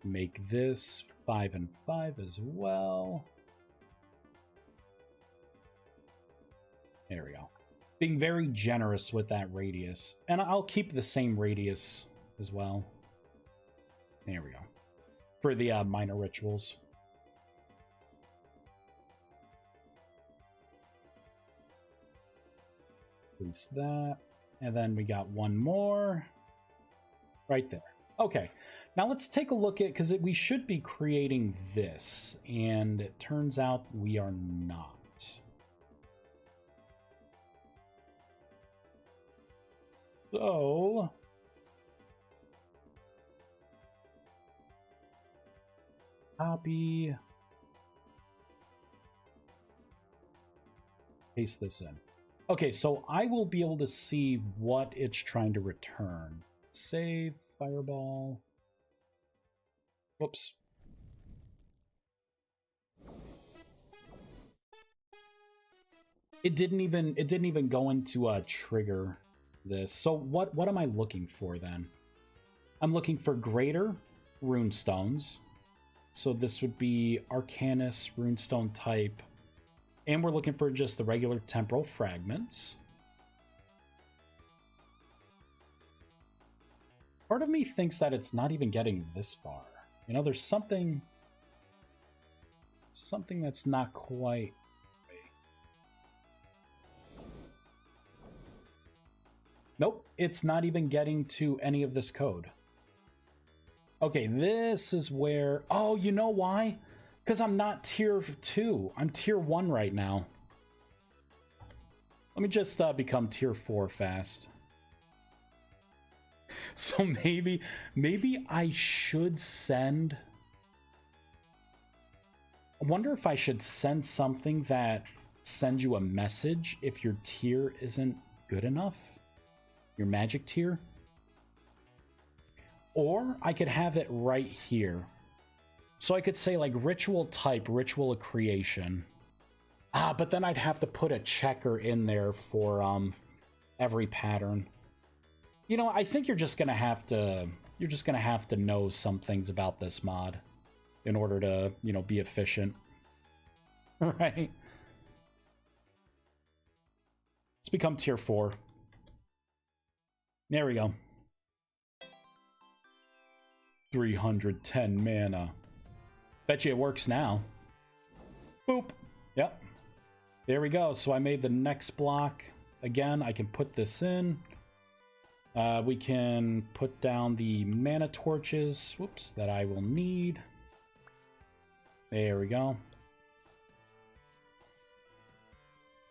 A: Make this 5 and 5 as well. There we go. Being very generous with that radius. And I'll keep the same radius as well. There we go. For the minor rituals. Place that. And then we got one more. Right there. Okay. Now let's take a look at... Because we should be creating this. And it turns out we are not. So... Copy. Paste this in. Okay, so I will be able to see what it's trying to return. Save, fireball. Whoops. It didn't even go into trigger this. So what am I looking for then? I'm looking for greater runestones. So this would be Arcanus runestone type. And we're looking for just the regular temporal fragments. Part of me thinks that it's not even getting this far. You know, there's something that's not quite. Nope, it's not even getting to any of this code. Okay, this is where... Oh, you know why? Because I'm not tier 2. I'm tier 1 right now. Let me just become tier 4 fast. So maybe I should send... I wonder if I should send something that sends you a message if your tier isn't good enough. Your magic tier. Or I could have it right here. So I could say like ritual type, ritual of creation. But then I'd have to put a checker in there for every pattern. You know, I think you're just gonna have to know some things about this mod in order to, you know, be efficient. Right? Let's become tier 4. There we go. 310 mana. Bet you it works now. Boop. Yep. There we go. So I made the next block. Again, I can put this in. We can put down the mana torches. Whoops, that I will need. There we go.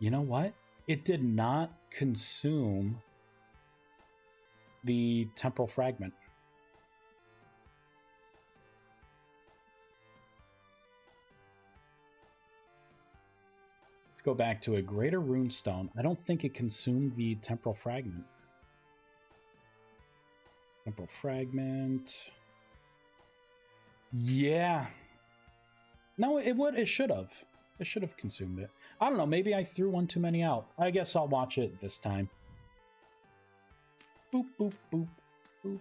A: You know what? It did not consume the temporal fragment. Let's go back to a greater runestone. I don't think it consumed the temporal fragment. Temporal fragment. Yeah. No, it would. It should have. It should have consumed it. I don't know. Maybe I threw one too many out. I guess I'll watch it this time. Boop, boop, boop, boop.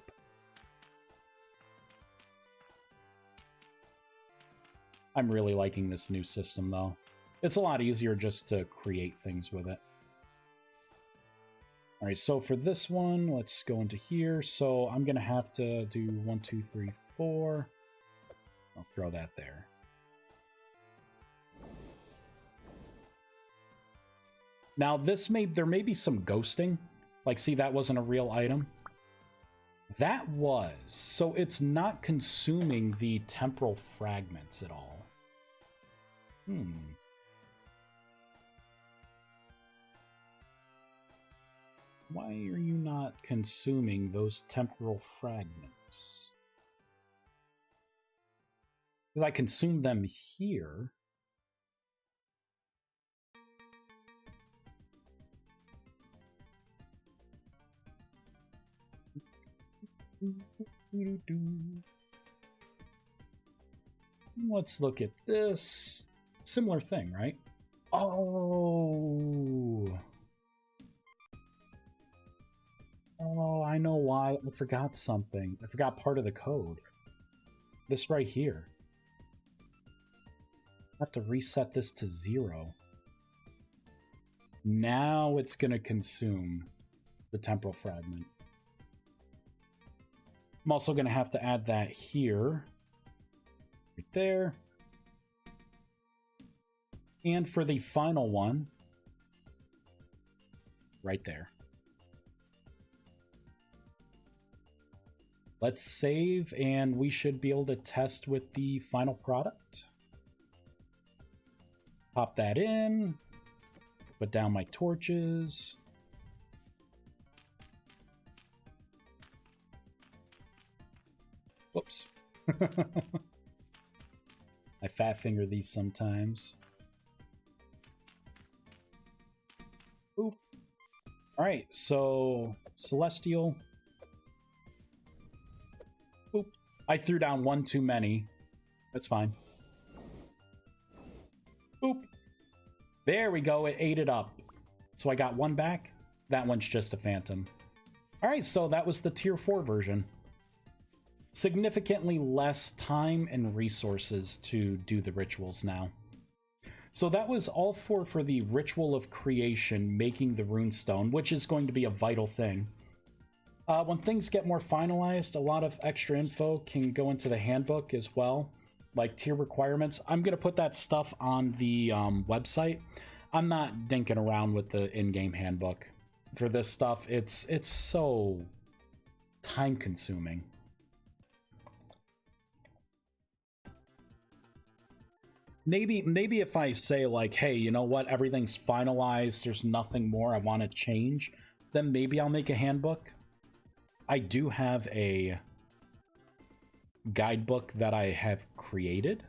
A: I'm really liking this new system, though. It's a lot easier just to create things with it. All right, so for this one, let's go into here. So I'm going to have to do 1, 2, 3, 4. I'll throw that there. Now, there may be some ghosting. Like, see, that wasn't a real item. That was. So it's not consuming the temporal fragments at all. Why are you not consuming those temporal fragments? Did I consume them here? Let's look at this. Similar thing, right? Oh, I know why. I forgot something. I forgot part of the code. This right here. I have to reset this to 0. Now it's going to consume the temporal fragment. I'm also going to have to add that here. Right there. And for the final one, right there. Let's save, and we should be able to test with the final product. Pop that in. Put down my torches. Whoops. I fat finger these sometimes. Oop. Alright, so Celestial. Oop. I threw down one too many. That's fine. Oop. There we go, it ate it up. So I got one back. That one's just a phantom. Alright, so that was the tier 4 version. Significantly less time and resources to do the rituals now. So that was all for the ritual of creation, making the runestone, which is going to be a vital thing. When things get more finalized, a lot of extra info can go into the handbook as well, like tier requirements. I'm going to put that stuff on the website. I'm not dinking around with the in-game handbook for this stuff. It's so time-consuming. Maybe if I say like, hey, you know what, everything's finalized, there's nothing more I want to change, then maybe I'll make a handbook. I do have a guidebook that I have created.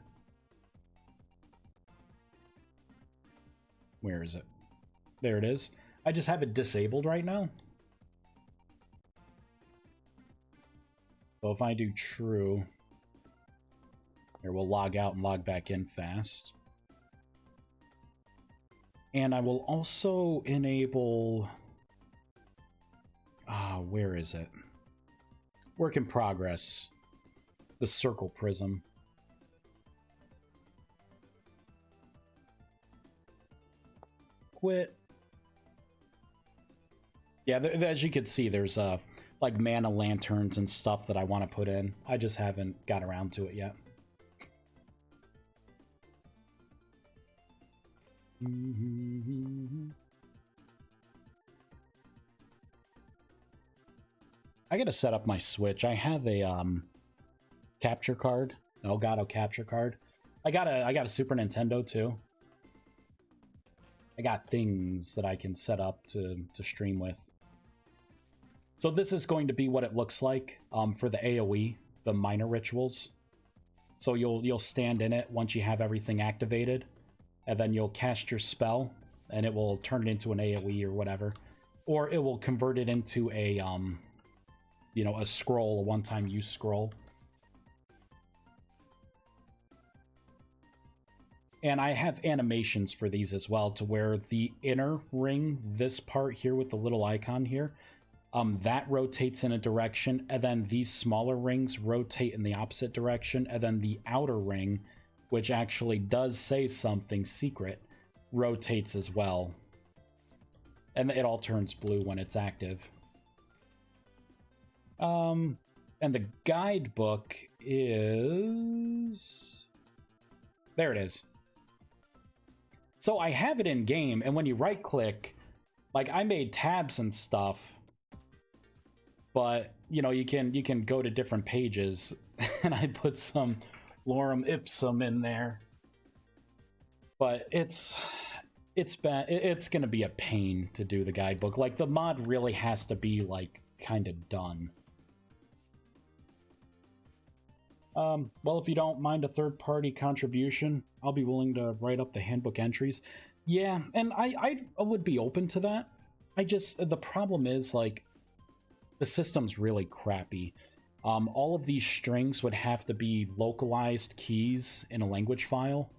A: Where is it? There it is. I just have it disabled right now. So if I do true, here we'll log out and log back in fast. And I will also enable, where is it? Work in progress. The circle prism. Quit. Yeah, as you can see, there's like mana lanterns and stuff that I want to put in. I just haven't got around to it yet. I gotta set up my Switch. I have a capture card, Elgato capture card. I got a Super Nintendo too. I got things that I can set up to stream with. So this is going to be what it looks like for the AoE, the minor rituals. So you'll stand in it once you have everything activated, and then you'll cast your spell, and it will turn it into an AoE or whatever, or it will convert it into a you know, a scroll, a one-time use scroll. And I have animations for these as well, to where the inner ring, this part here with the little icon here, that rotates in a direction, and then these smaller rings rotate in the opposite direction, and then the outer ring, which actually does say something secret, rotates as well. And it all turns blue when it's active. And the guidebook is... there it is. So I have it in game, and when you right click, like I made tabs and stuff, but you know, you can go to different pages, and I put some lorem ipsum in there. But it's bad. It's gonna be a pain to do the guidebook. Like the mod really has to be like kind of done. Well, if you don't mind a third-party contribution, I'll be willing to write up the handbook entries. Yeah, and I would be open to that. The problem is, like, the system's really crappy. All of these strings would have to be localized keys in a language file.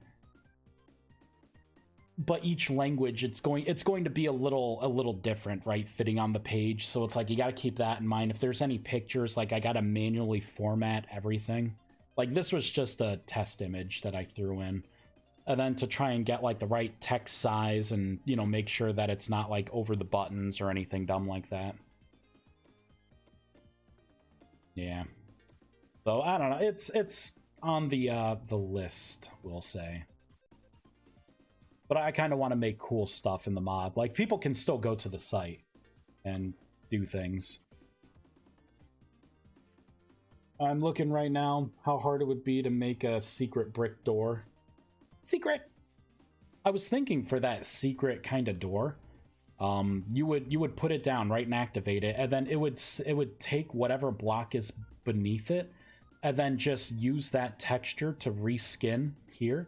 A: But each language, it's going to be a little different, right? Fitting on the page. So it's like, you got to keep that in mind. If there's any pictures, like I got to manually format everything. Like this was just a test image that I threw in. And then to try and get like the right text size and, you know, make sure that it's not like over the buttons or anything dumb like that. Yeah. So I don't know. It's on the list, we'll say. But I kind of want to make cool stuff in the mod. Like, people can still go to the site and do things. I'm looking right now how hard it would be to make a secret brick door. Secret! I was thinking for that secret kind of door, you would put it down, right, and activate it, and then it would take whatever block is beneath it, and then just use that texture to reskin here.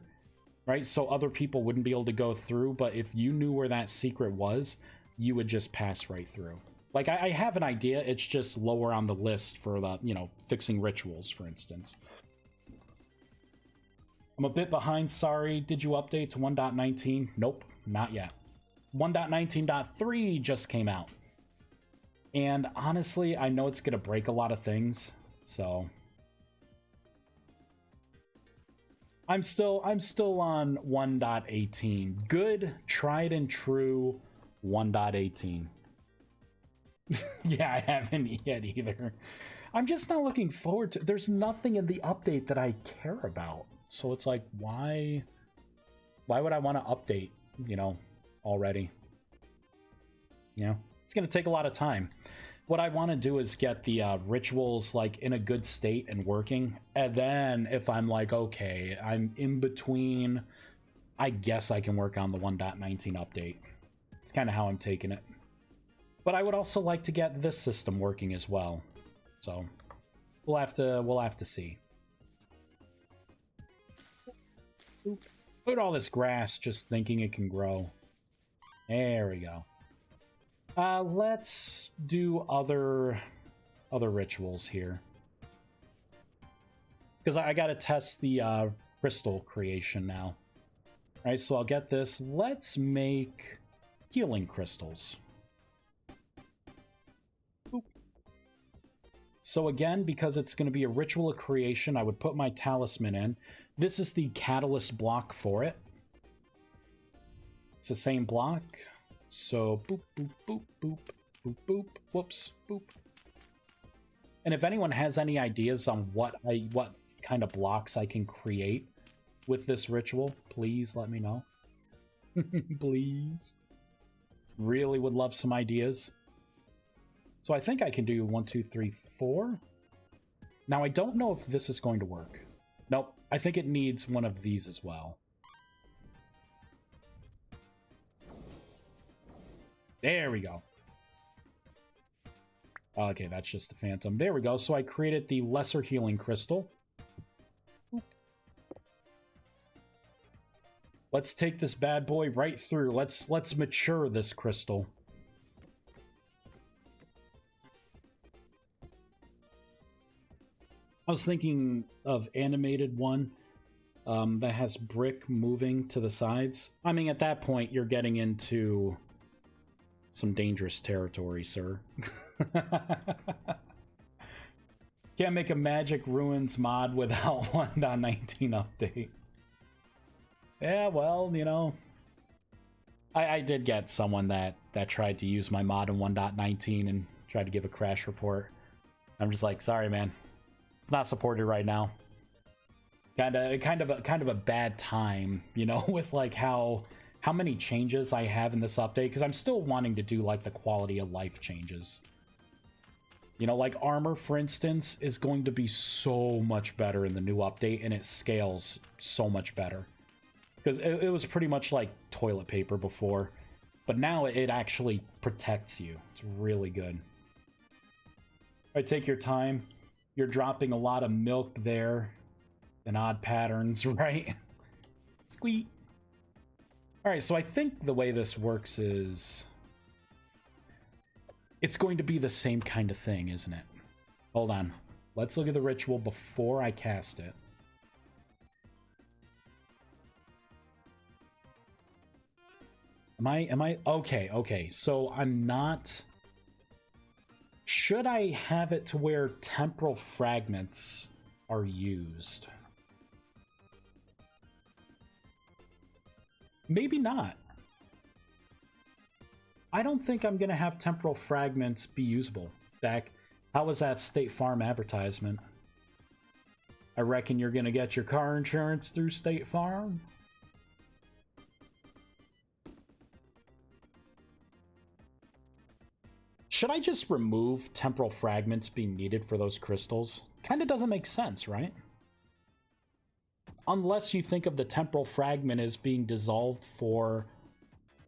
A: Right, so other people wouldn't be able to go through, but if you knew where that secret was, you would just pass right through. Like, I have an idea, it's just lower on the list for the, you know, fixing rituals, for instance. I'm a bit behind, sorry. Did you update to 1.19? Nope, not yet. 1.19.3 just came out. And honestly, I know it's going to break a lot of things, so... I'm still on 1.18. Good, tried and true 1.18. Yeah, I haven't yet either. I'm just not looking forward to... There's nothing in the update that I care about. So it's like, why would I want to update, you know, already? You know, it's going to take a lot of time. What I want to do is get the rituals like in a good state and working. And then if I'm like, okay, I'm in between, I guess I can work on the 1.19 update. It's kind of how I'm taking it. But I would also like to get this system working as well. So we'll have to see. Look at all this grass, just thinking it can grow. There we go. Let's do other rituals here. Because I gotta test the crystal creation now. Alright, so I'll get this. Let's make healing crystals. Boop. So again, because it's going to be a ritual of creation, I would put my talisman in. This is the catalyst block for it. It's the same block. So boop, boop, boop, boop, boop, boop, whoops, boop. And if anyone has any ideas on what kind of blocks I can create with this ritual, please let me know. Please. Really would love some ideas. So I think I can do 1, 2, 3, 4. Now I don't know if this is going to work. Nope, I think it needs one of these as well. There we go. Okay, that's just the phantom. There we go. So I created the lesser healing crystal. Oop. Let's take this bad boy right through. Let's mature this crystal. I was thinking of animated one that has brick moving to the sides. I mean, at that point, you're getting into some dangerous territory, sir. Can't make a Magic Ruins mod without 1.19 update. Yeah, well, you know, I did get someone that tried to use my mod in 1.19 and tried to give a crash report. I'm just like, sorry, man. It's not supported right now. Kind of a bad time, you know, with like how many changes I have in this update, because I'm still wanting to do like the quality of life changes. You know, like armor, for instance, is going to be so much better in the new update, and it scales so much better. Because it was pretty much like toilet paper before, but now it actually protects you. It's really good. All right, take your time. You're dropping a lot of milk there in odd patterns, right? Squeak. All right, so I think the way this works is it's going to be the same kind of thing, isn't it? Hold on. Let's look at the ritual before I cast it. Am I okay, so I'm not... Should I have it to where temporal fragments are used? Maybe not. I don't think I'm going to have temporal fragments be usable. Dak, how was that State Farm advertisement? I reckon you're going to get your car insurance through State Farm? Should I just remove temporal fragments being needed for those crystals? Kind of doesn't make sense, right? Unless you think of the temporal fragment as being dissolved for,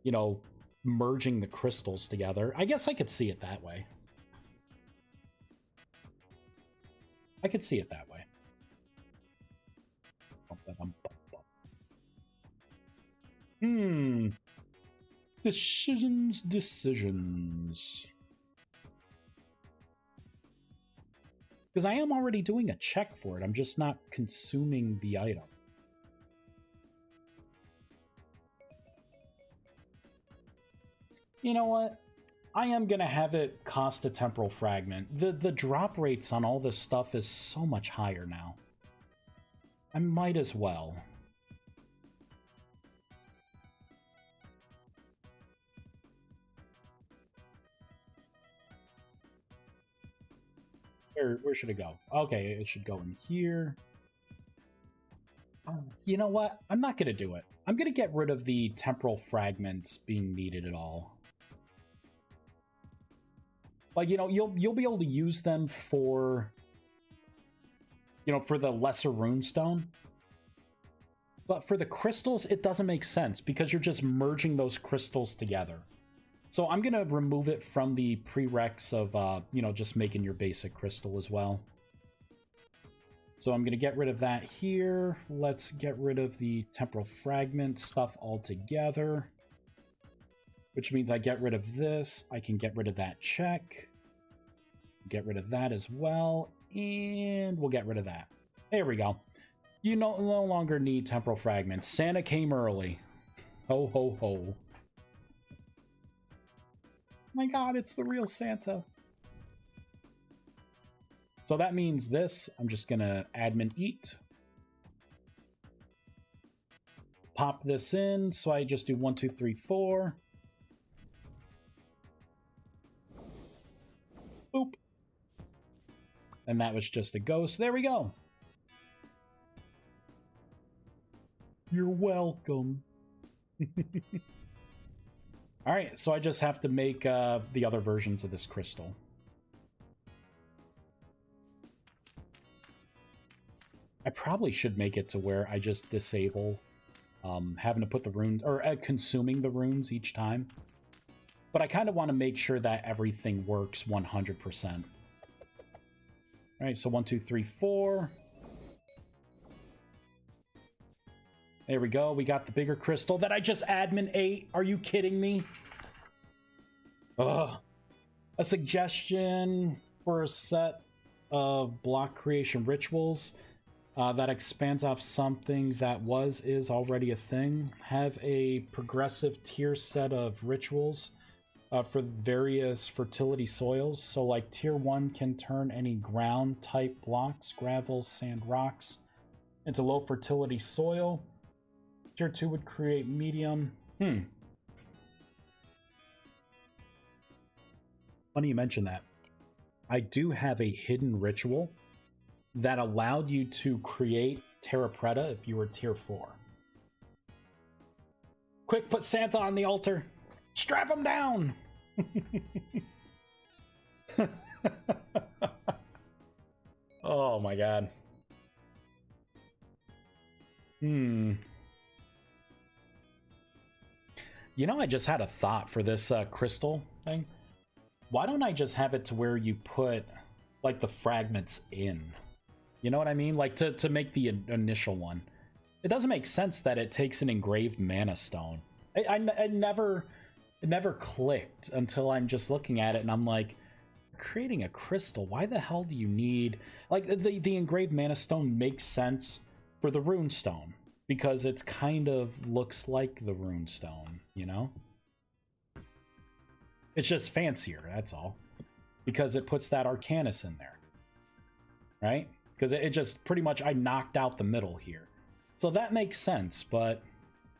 A: you know, merging the crystals together. I guess I could see it that way. I could see it that way. Decisions. Because I am already doing a check for it. I'm just not consuming the item. You know what? I am gonna have it cost a temporal fragment. The drop rates on all this stuff is so much higher now. I might as well. Where should it go? Okay, it should go in here. You know what? I'm not gonna do it. I'm gonna get rid of the temporal fragments being needed at all. Like, you know, you'll be able to use them for, you know, for the lesser runestone. But for the crystals, it doesn't make sense because you're just merging those crystals together. So I'm gonna remove it from the prereqs of, you know, just making your basic crystal as well. So I'm gonna get rid of that here. Let's get rid of the temporal fragment stuff altogether. Which means I get rid of this. I can get rid of that check. Get rid of that as well. And we'll get rid of that. There we go. You no longer need temporal fragments. Santa came early. Ho, ho, ho. My god, it's the real Santa. So that means this. I'm just going to admin eat. Pop this in. So I just do 1, 2, 3, 4. Boop. And that was just a ghost. There we go. You're welcome. Alright, so I just have to make the other versions of this crystal. I probably should make it to where I just disable having to put the runes, or consuming the runes each time. But I kind of want to make sure that everything works 100%. Alright, so 1, 2, 3, 4. There we go. We got the bigger crystal that I just admin ate. Are you kidding me? Ugh. A suggestion for a set of block creation rituals that expands off something that is already a thing. Have a progressive tier set of rituals for various fertility soils. So like tier 1 can turn any ground type blocks, gravel, sand, rocks, into low fertility soil. Tier 2 would create medium. Funny you mention that. I do have a hidden ritual that allowed you to create Terra Preta if you were tier 4. Quick, put Santa on the altar. Strap him down! Oh my god. You know, I just had a thought for this crystal thing. Why don't I just have it to where you put, like, the fragments in? You know what I mean? Like, to make the initial one. It doesn't make sense that it takes an engraved mana stone. It never clicked until I'm just looking at it and I'm like, creating a crystal, why the hell do you need... Like, the engraved mana stone makes sense for the rune stone, because it's kind of looks like the rune stone, you know? It's just fancier, that's all. Because it puts that Arcanus in there. Right? Because it just pretty much, I knocked out the middle here. So that makes sense, but...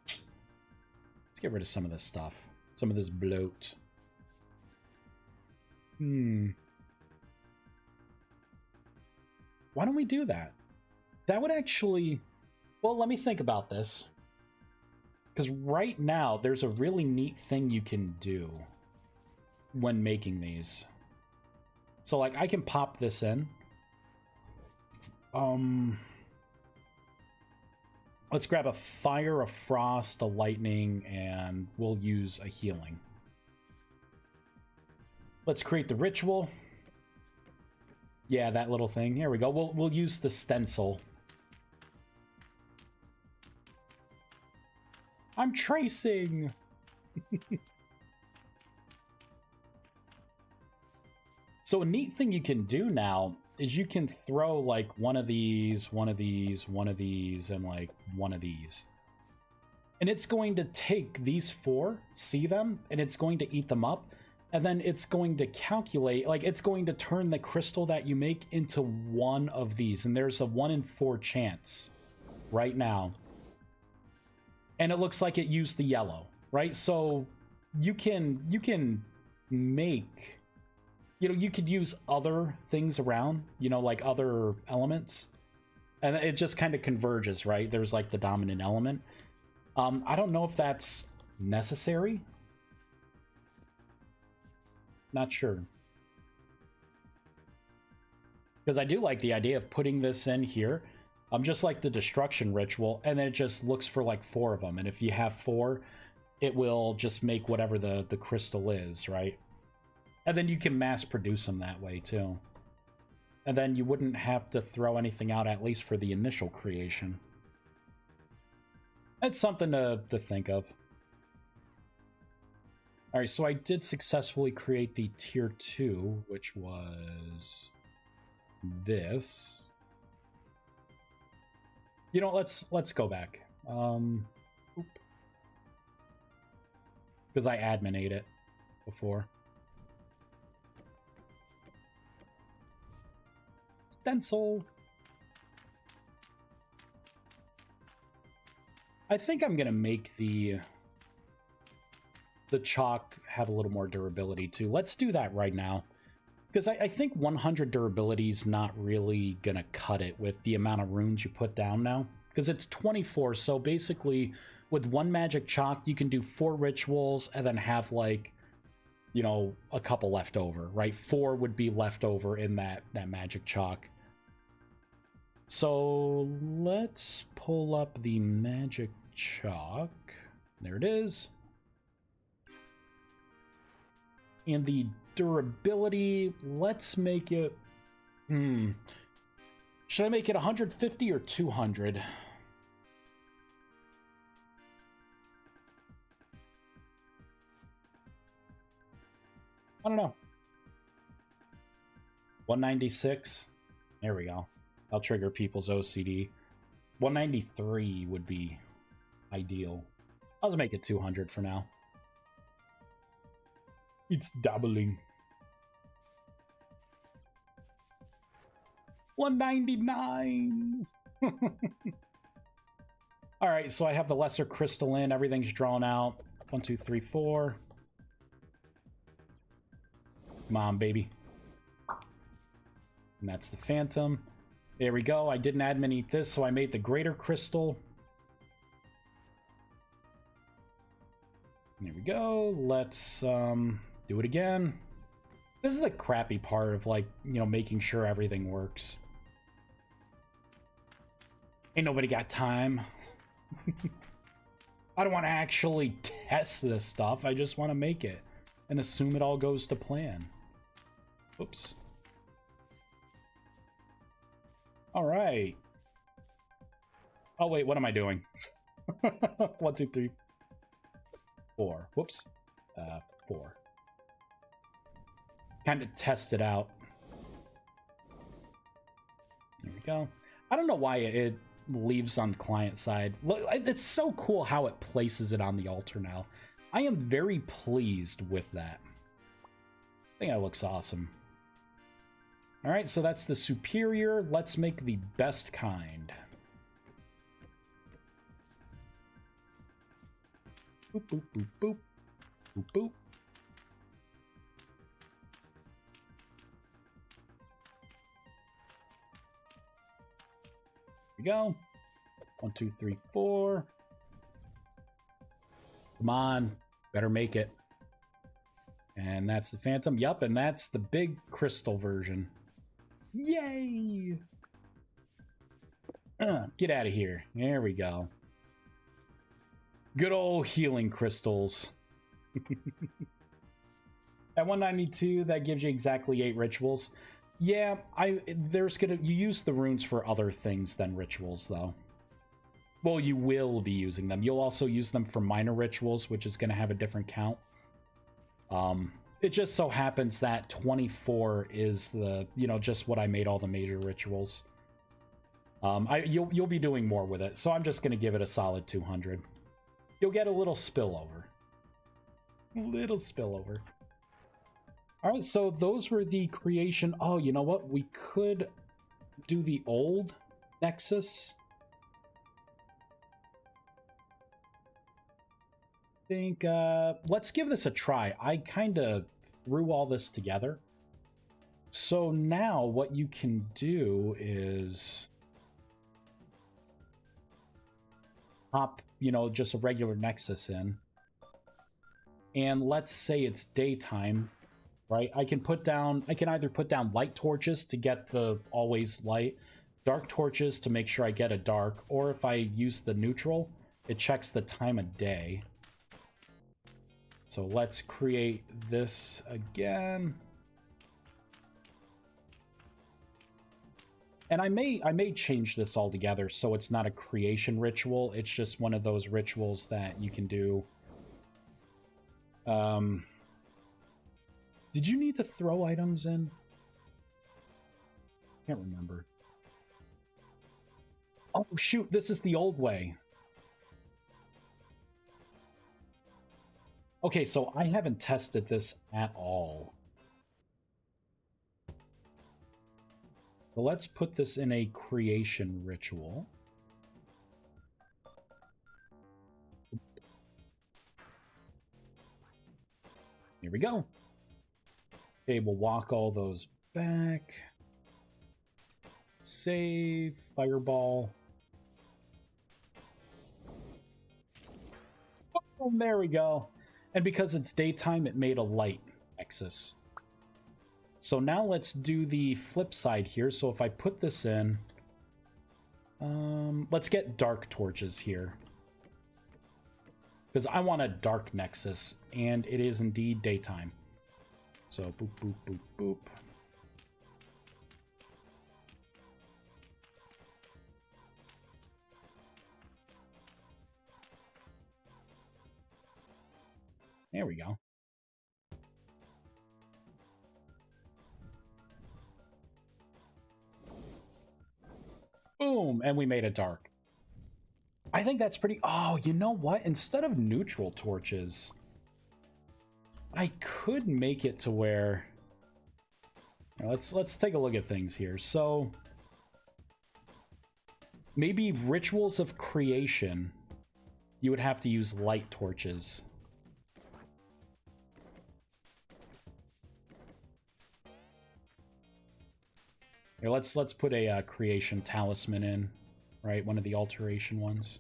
A: Let's get rid of some of this stuff. Some of this bloat. Why don't we do that? That would actually... Well, let me think about this. Because right now, there's a really neat thing you can do when making these. So, like, I can pop this in. Let's grab a fire, a frost, a lightning, and we'll use a healing. Let's create the ritual. Yeah, that little thing. Here we go. We'll use the stencil. I'm tracing! So a neat thing you can do now is you can throw like one of these, one of these, one of these, and like one of these. And it's going to take these 4, see them, and it's going to eat them up. And then it's going to calculate, like, it's going to turn the crystal that you make into one of these. And there's a 1 in 4 chance right now. And it looks like it used the yellow, right? So you can make, you know, you could use other things around, you know, like other elements. And it just kind of converges, right? There's like the dominant element. I don't know if that's necessary. Not sure. Because I do like the idea of putting this in here. Just like the destruction ritual, and then it just looks for like 4 of them. And if you have 4, it will just make whatever the crystal is, right? And then you can mass produce them that way too. And then you wouldn't have to throw anything out, at least for the initial creation. That's something to think of. Alright, so I did successfully create the tier 2, which was this. You know, let's go back. Because I adminate it before. Stencil. I think I'm gonna make the chalk have a little more durability too. Let's do that right now. Because I think 100 durability is not really gonna cut it with the amount of runes you put down now. Because it's 24, so basically with 1 magic chalk you can do 4 rituals and then have, like, you know, a couple left over, right? 4 would be left over in that magic chalk. So let's pull up the magic chalk. There it is. And the durability, let's make it... Should I make it 150 or 200? I don't know. 196? There we go. I'll trigger people's OCD. 193 would be ideal. I'll just make it 200 for now. It's doubling. 199! Alright, so I have the lesser crystal in. Everything's drawn out. 1, 2, 3, 4. Come on, baby. And that's the phantom. There we go. I didn't adminate this, so I made the greater crystal. There we go. Let's do it again. This is the crappy part of, like, you know, making sure everything works. Ain't nobody got time. I don't want to actually test this stuff. I just want to make it and assume it all goes to plan. Oops. All right. Oh, wait, what am I doing? 1, 2, 3, 4. Whoops. 4. Kind of test it out. There we go. I don't know why it leaves on the client side. Look, it's so cool how it places it on the altar now. I am very pleased with that. I think that looks awesome. All right, so that's the superior. Let's make the best kind. Boop, boop, boop, boop. Boop, boop. Here we go. 1, 2, 3, 4. Come on. Better make it. And that's the phantom. Yup, and that's the big crystal version. Yay! Get out of here. There we go. Good old healing crystals. At 192, that gives you exactly 8 rituals. Yeah, you use the runes for other things than rituals, though. Well, you will be using them. You'll also use them for minor rituals, which is going to have a different count. It just so happens that 24 is the, you know, just what I made all the major rituals. You'll be doing more with it, so I'm just going to give it a solid 200. you'll get a little spillover. Little spillover. Alright, so those were the creation... Oh, you know what? We could do the old Nexus. I think, let's give this a try. I kind of threw all this together. So now what you can do is pop, you know, just a regular Nexus in. And let's say it's daytime, right? I can either put down light torches to get the always light, dark torches to make sure I get a dark, or if I use the neutral, it checks the time of day. So let's create this again. And I may change this altogether so it's not a creation ritual. It's just one of those rituals that you can do. Did you need to throw items in? Can't remember. Oh, shoot, this is the old way. Okay, so I haven't tested this at all. So let's put this in a creation ritual. Here we go. Okay, we'll walk all those back. Save, fireball. Oh, there we go. And because it's daytime, it made a light nexus. So now let's do the flip side here. So if I put this in, let's get dark torches here. Because I want a dark nexus, and it is indeed daytime. So boop, boop, boop, boop. There we go. Boom, and we made it dark. I think that's pretty... Oh, you know what? Instead of neutral torches, I could make it to where... Now, let's take a look at things here. So, maybe rituals of creation, you would have to use light torches. Here, let's put a creation talisman in, right? One of the alteration ones.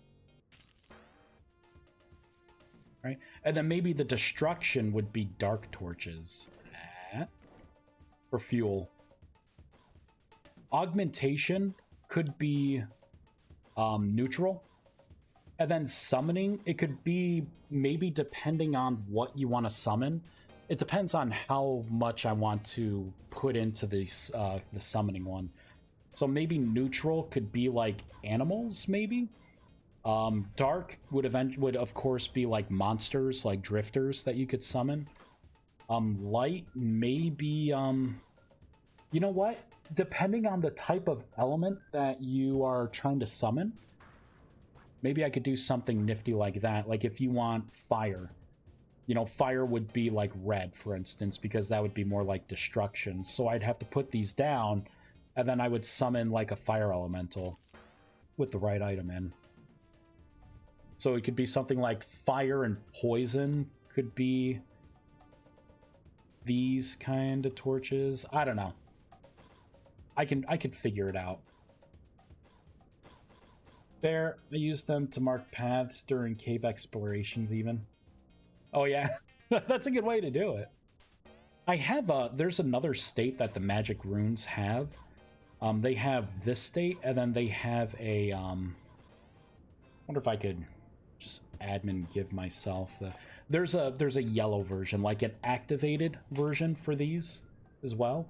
A: Right? And then maybe the destruction would be dark torches. For fuel. Augmentation could be neutral. And then summoning, it could be maybe depending on what you want to summon. It depends on how much I want to put into this, the summoning one. So maybe neutral could be like animals, maybe? Dark would of course be like monsters, like drifters that you could summon. Light may be, you know what? Depending on the type of element that you are trying to summon, maybe I could do something nifty like that. Like if you want fire. You know, fire would be like red, for instance, because that would be more like destruction. So I'd have to put these down, and then I would summon like a fire elemental with the right item in. So it could be something like fire and poison could be these kind of torches. I don't know. I could figure it out. There, I use them to mark paths during cave explorations even. Oh yeah, that's a good way to do it. I have there's another state that the magic runes have. They have this state, and then they have a wonder if I could just admin give myself the... There's a yellow version, like an activated version for these as well.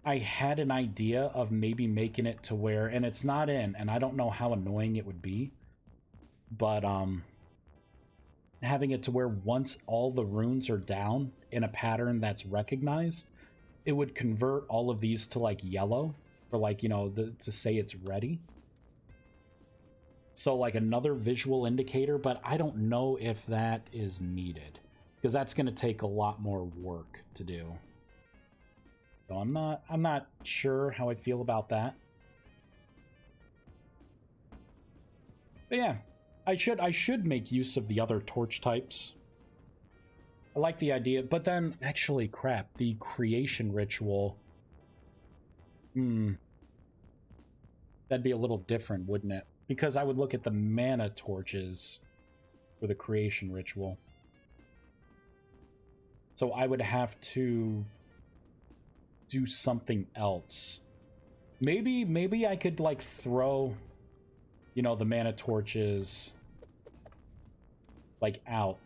A: I had an idea of maybe making it to where, and it's not in, and I don't know how annoying it would be, but having it to where once all the runes are down in a pattern that's recognized, it would convert all of these to like yellow, or like, you know, to say it's ready. So like another visual indicator, but I don't know if that is needed because that's going to take a lot more work to do. So I'm not sure how I feel about that. But yeah, I should make use of the other torch types. I like the idea, but then actually crap, the creation ritual. That'd be a little different, wouldn't it? Because I would look at the mana torches for the creation ritual. So I would have to do something else. Maybe I could like throw, you know, the mana torches like out.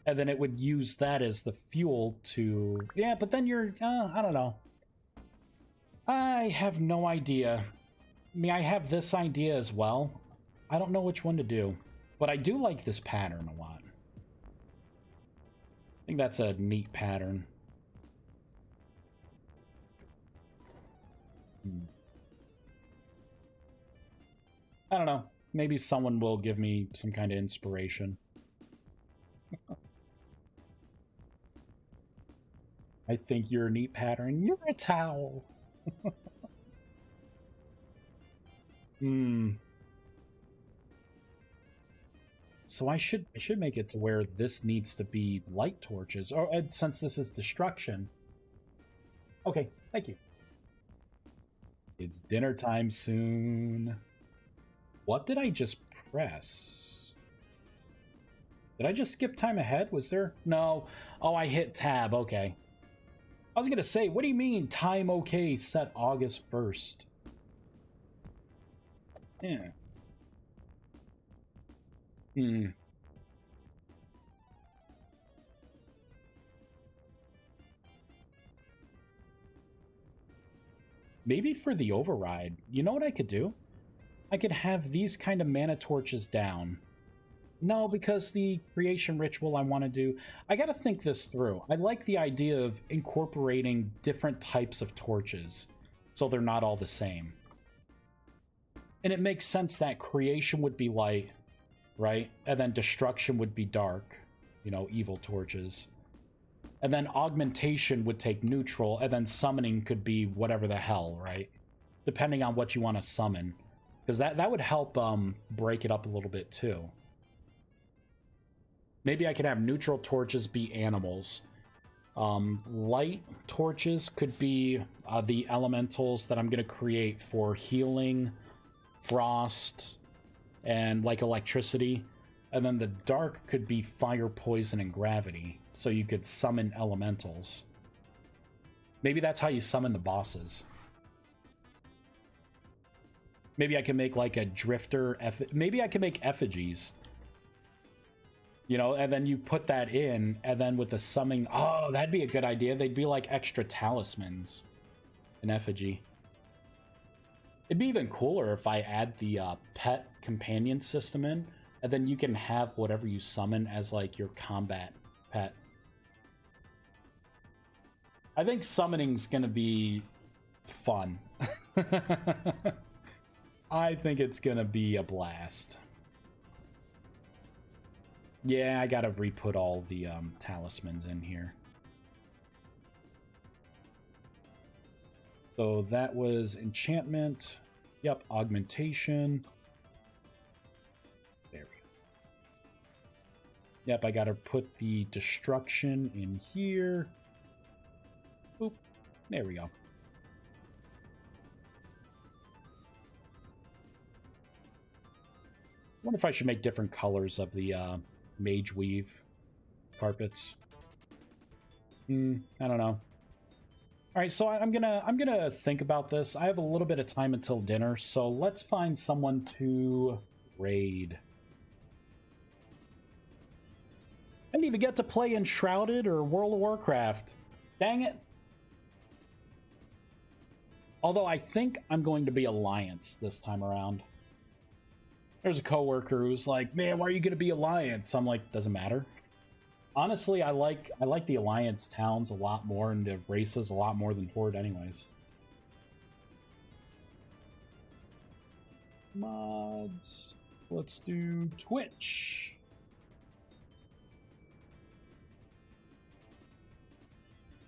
A: And then it would use that as the fuel to... Yeah, but then you're... I don't know. I have no idea. I mean, I have this idea as well. I don't know which one to do. But I do like this pattern a lot. I think that's a neat pattern. I don't know. Maybe someone will give me some kind of inspiration. I think you're a neat pattern. You're a towel. So I should make it to where this needs to be light torches. Or since this is destruction. Okay, thank you. It's dinner time soon. What did I just press? Did I just skip time ahead? Was there? No. Oh, I hit tab. Okay. I was going to say, what do you mean time okay set August 1st? Yeah. Maybe for the override, you know what I could do? I could have these kind of mana torches down. No, because the creation ritual I want to do, I got to think this through. I like the idea of incorporating different types of torches so they're not all the same. And it makes sense that creation would be light, right? And then destruction would be dark, you know, evil torches. And then augmentation would take neutral, and then summoning could be whatever the hell, right? Depending on what you want to summon. Because that would help break it up a little bit too. Maybe I could have neutral torches be animals. Light torches could be the elementals that I'm going to create for healing, frost, and like electricity. And then the dark could be fire, poison, and gravity. So you could summon elementals. Maybe that's how you summon the bosses. Maybe I can make like a drifter. Maybe I can make effigies. You know, and then you put that in, and then with the summoning... Oh, that'd be a good idea. They'd be like extra talismans. An effigy. It'd be even cooler if I add the pet companion system in, and then you can have whatever you summon as like your combat pet. I think summoning's gonna be fun. I think it's gonna be a blast. Yeah, I gotta re-put all the talismans in here. So that was enchantment. Yep, augmentation. There we go. Yep, I gotta put the destruction in here. Boop. There we go. I wonder if I should make different colors of the mage weave carpets. I don't know. All right, so I'm gonna think about this. I have a little bit of time until dinner, so let's find someone to raid. I didn't even get to play Enshrouded or World of Warcraft. Dang it. Although I think I'm going to be Alliance this time around. There's a coworker who's like, "Man, why are you going to be Alliance?" I'm like, doesn't matter. Honestly, I like the Alliance towns a lot more and the races a lot more than Horde anyways. Mods. Let's do Twitch.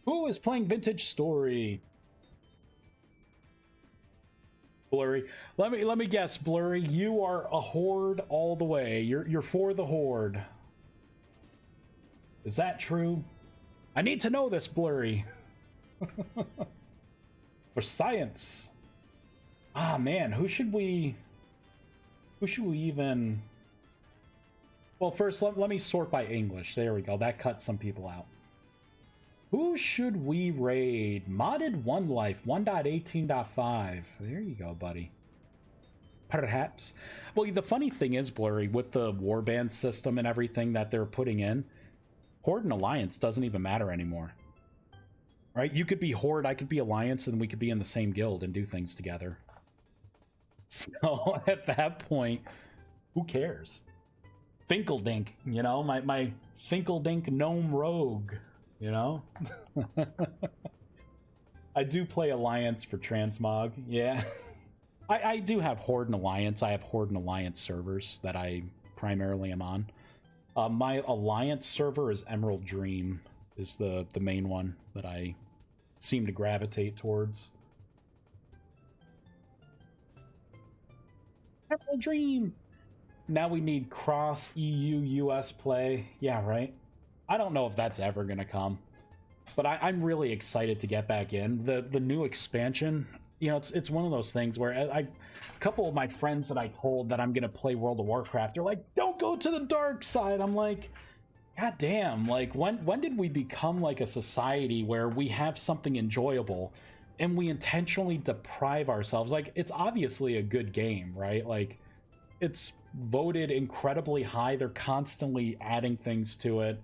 A: Who is playing Vintage Story? Blurry. Let me guess, Blurry. You are a horde all the way. You're for the horde. Is that true? I need to know this, Blurry. For science. Ah man, who should we even... Well, first let me sort by English. There we go. That cut some people out. Who should we raid? Modded One Life 1.18.5. There you go, buddy. Perhaps. Well, the funny thing is, Blurry, with the warband system and everything that they're putting in, Horde and Alliance doesn't even matter anymore. Right? You could be Horde, I could be Alliance, and we could be in the same guild and do things together. So, at that point, who cares? Finkeldink, you know? My Finkeldink gnome rogue. You know? I do play Alliance for Transmog, yeah. I do have Horde and Alliance. I have Horde and Alliance servers that I primarily am on. My Alliance server is Emerald Dream, is the main one that I seem to gravitate towards. Emerald Dream! Now we need cross EU-US play. Yeah, right? I don't know if that's ever gonna come, but I'm really excited to get back in. The new expansion, you know, it's one of those things where a couple of my friends that I told that I'm gonna play World of Warcraft, they're like, don't go to the dark side. I'm like, god damn, like when did we become like a society where we have something enjoyable and we intentionally deprive ourselves? Like, it's obviously a good game, right? Like, it's voted incredibly high. They're constantly adding things to it.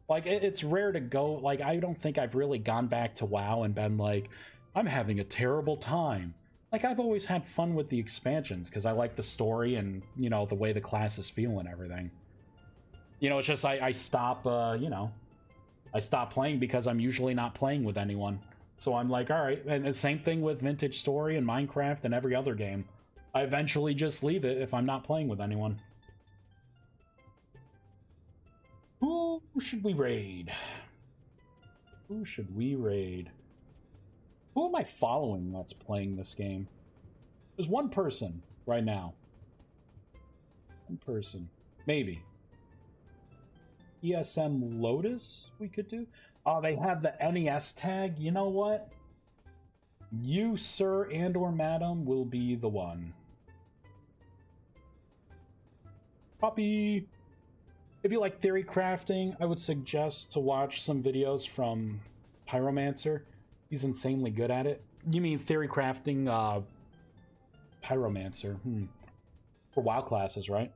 A: Like, it's rare to go, like, I don't think I've really gone back to WoW and been like, I'm having a terrible time. Like, I've always had fun with the expansions, because I like the story and, you know, the way the classes feel and everything. You know, it's just, I stop, you know, I stop playing because I'm usually not playing with anyone. So I'm like, alright, and the same thing with Vintage Story and Minecraft and every other game. I eventually just leave it if I'm not playing with anyone. Who should we raid? Who should we raid? Who am I following that's playing this game? There's one person right now. One person. Maybe. ESM Lotus we could do? Oh, they have the NES tag. You know what? You, sir and or madam, will be the one. Copy. If you like theory crafting, I would suggest to watch some videos from Pyromancer. He's insanely good at it. You mean theory crafting, Pyromancer? For WoW classes, right?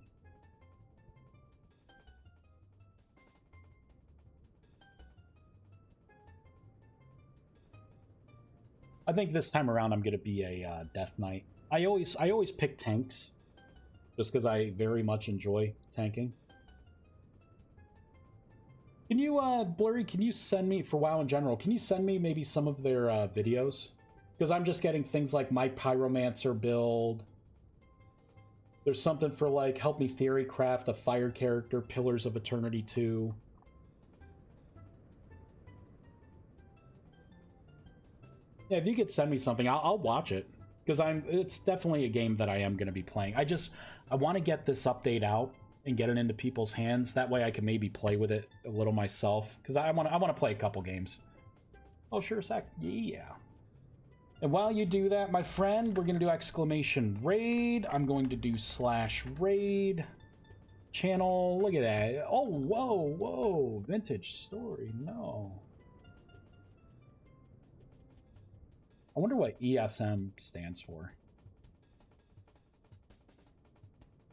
A: I think this time around I'm gonna be a Death Knight. I always pick tanks, just because I very much enjoy tanking. Can you, Blurry, can you send me, for WoW in general, can you send me maybe some of their videos? Because I'm just getting things like my Pyromancer build. There's something for, like, help me theory craft a fire character, Pillars of Eternity 2. Yeah, if you could send me something, I'll watch it. Because it's definitely a game that I am going to be playing. I want to get this update out and get it into people's hands. That way I can maybe play with it a little myself. Because I want to play a couple games. Oh, sure, Zach. Yeah. And while you do that, my friend, we're going to do exclamation raid. I'm going to do /raid. Channel. Look at that. Oh, whoa, whoa. Vintage Story. No. I wonder what ESM stands for.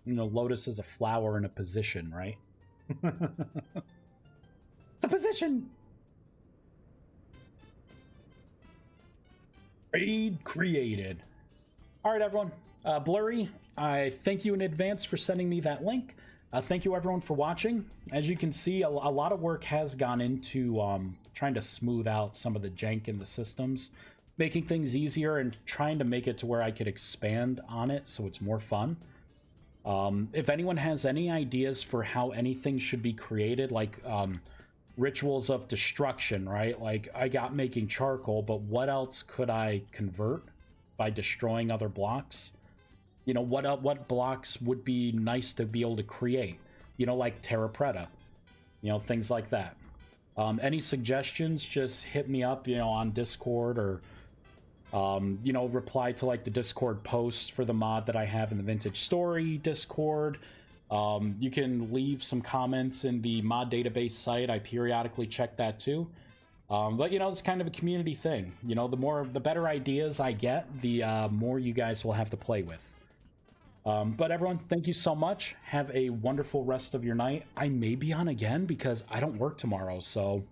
A: You know, Lotus is a flower in a position, right? It's a position! Raid created. Alright, everyone. Blurry, I thank you in advance for sending me that link. Thank you, everyone, for watching. As you can see, a lot of work has gone into trying to smooth out some of the jank in the systems. making things easier and trying to make it to where I could expand on it so it's more fun. If anyone has any ideas for how anything should be created, like rituals of destruction, right? Like, I got making charcoal, but what else could I convert by destroying other blocks? You know, what blocks would be nice to be able to create? You know, like terra preta, you know, things like that. Any suggestions, just hit me up, you know, on Discord, or you know, reply to like the Discord post for the mod that I have in the Vintage Story Discord. You can leave some comments in the mod database site. I periodically check that too. But you know, it's kind of a community thing. You know, the better ideas I get, the more you guys will have to play with. But everyone, thank you so much. Have a wonderful rest of your night. I may be on again because I don't work tomorrow, so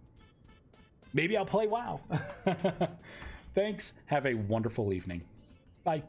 A: maybe I'll play WoW. Thanks. Have a wonderful evening. Bye.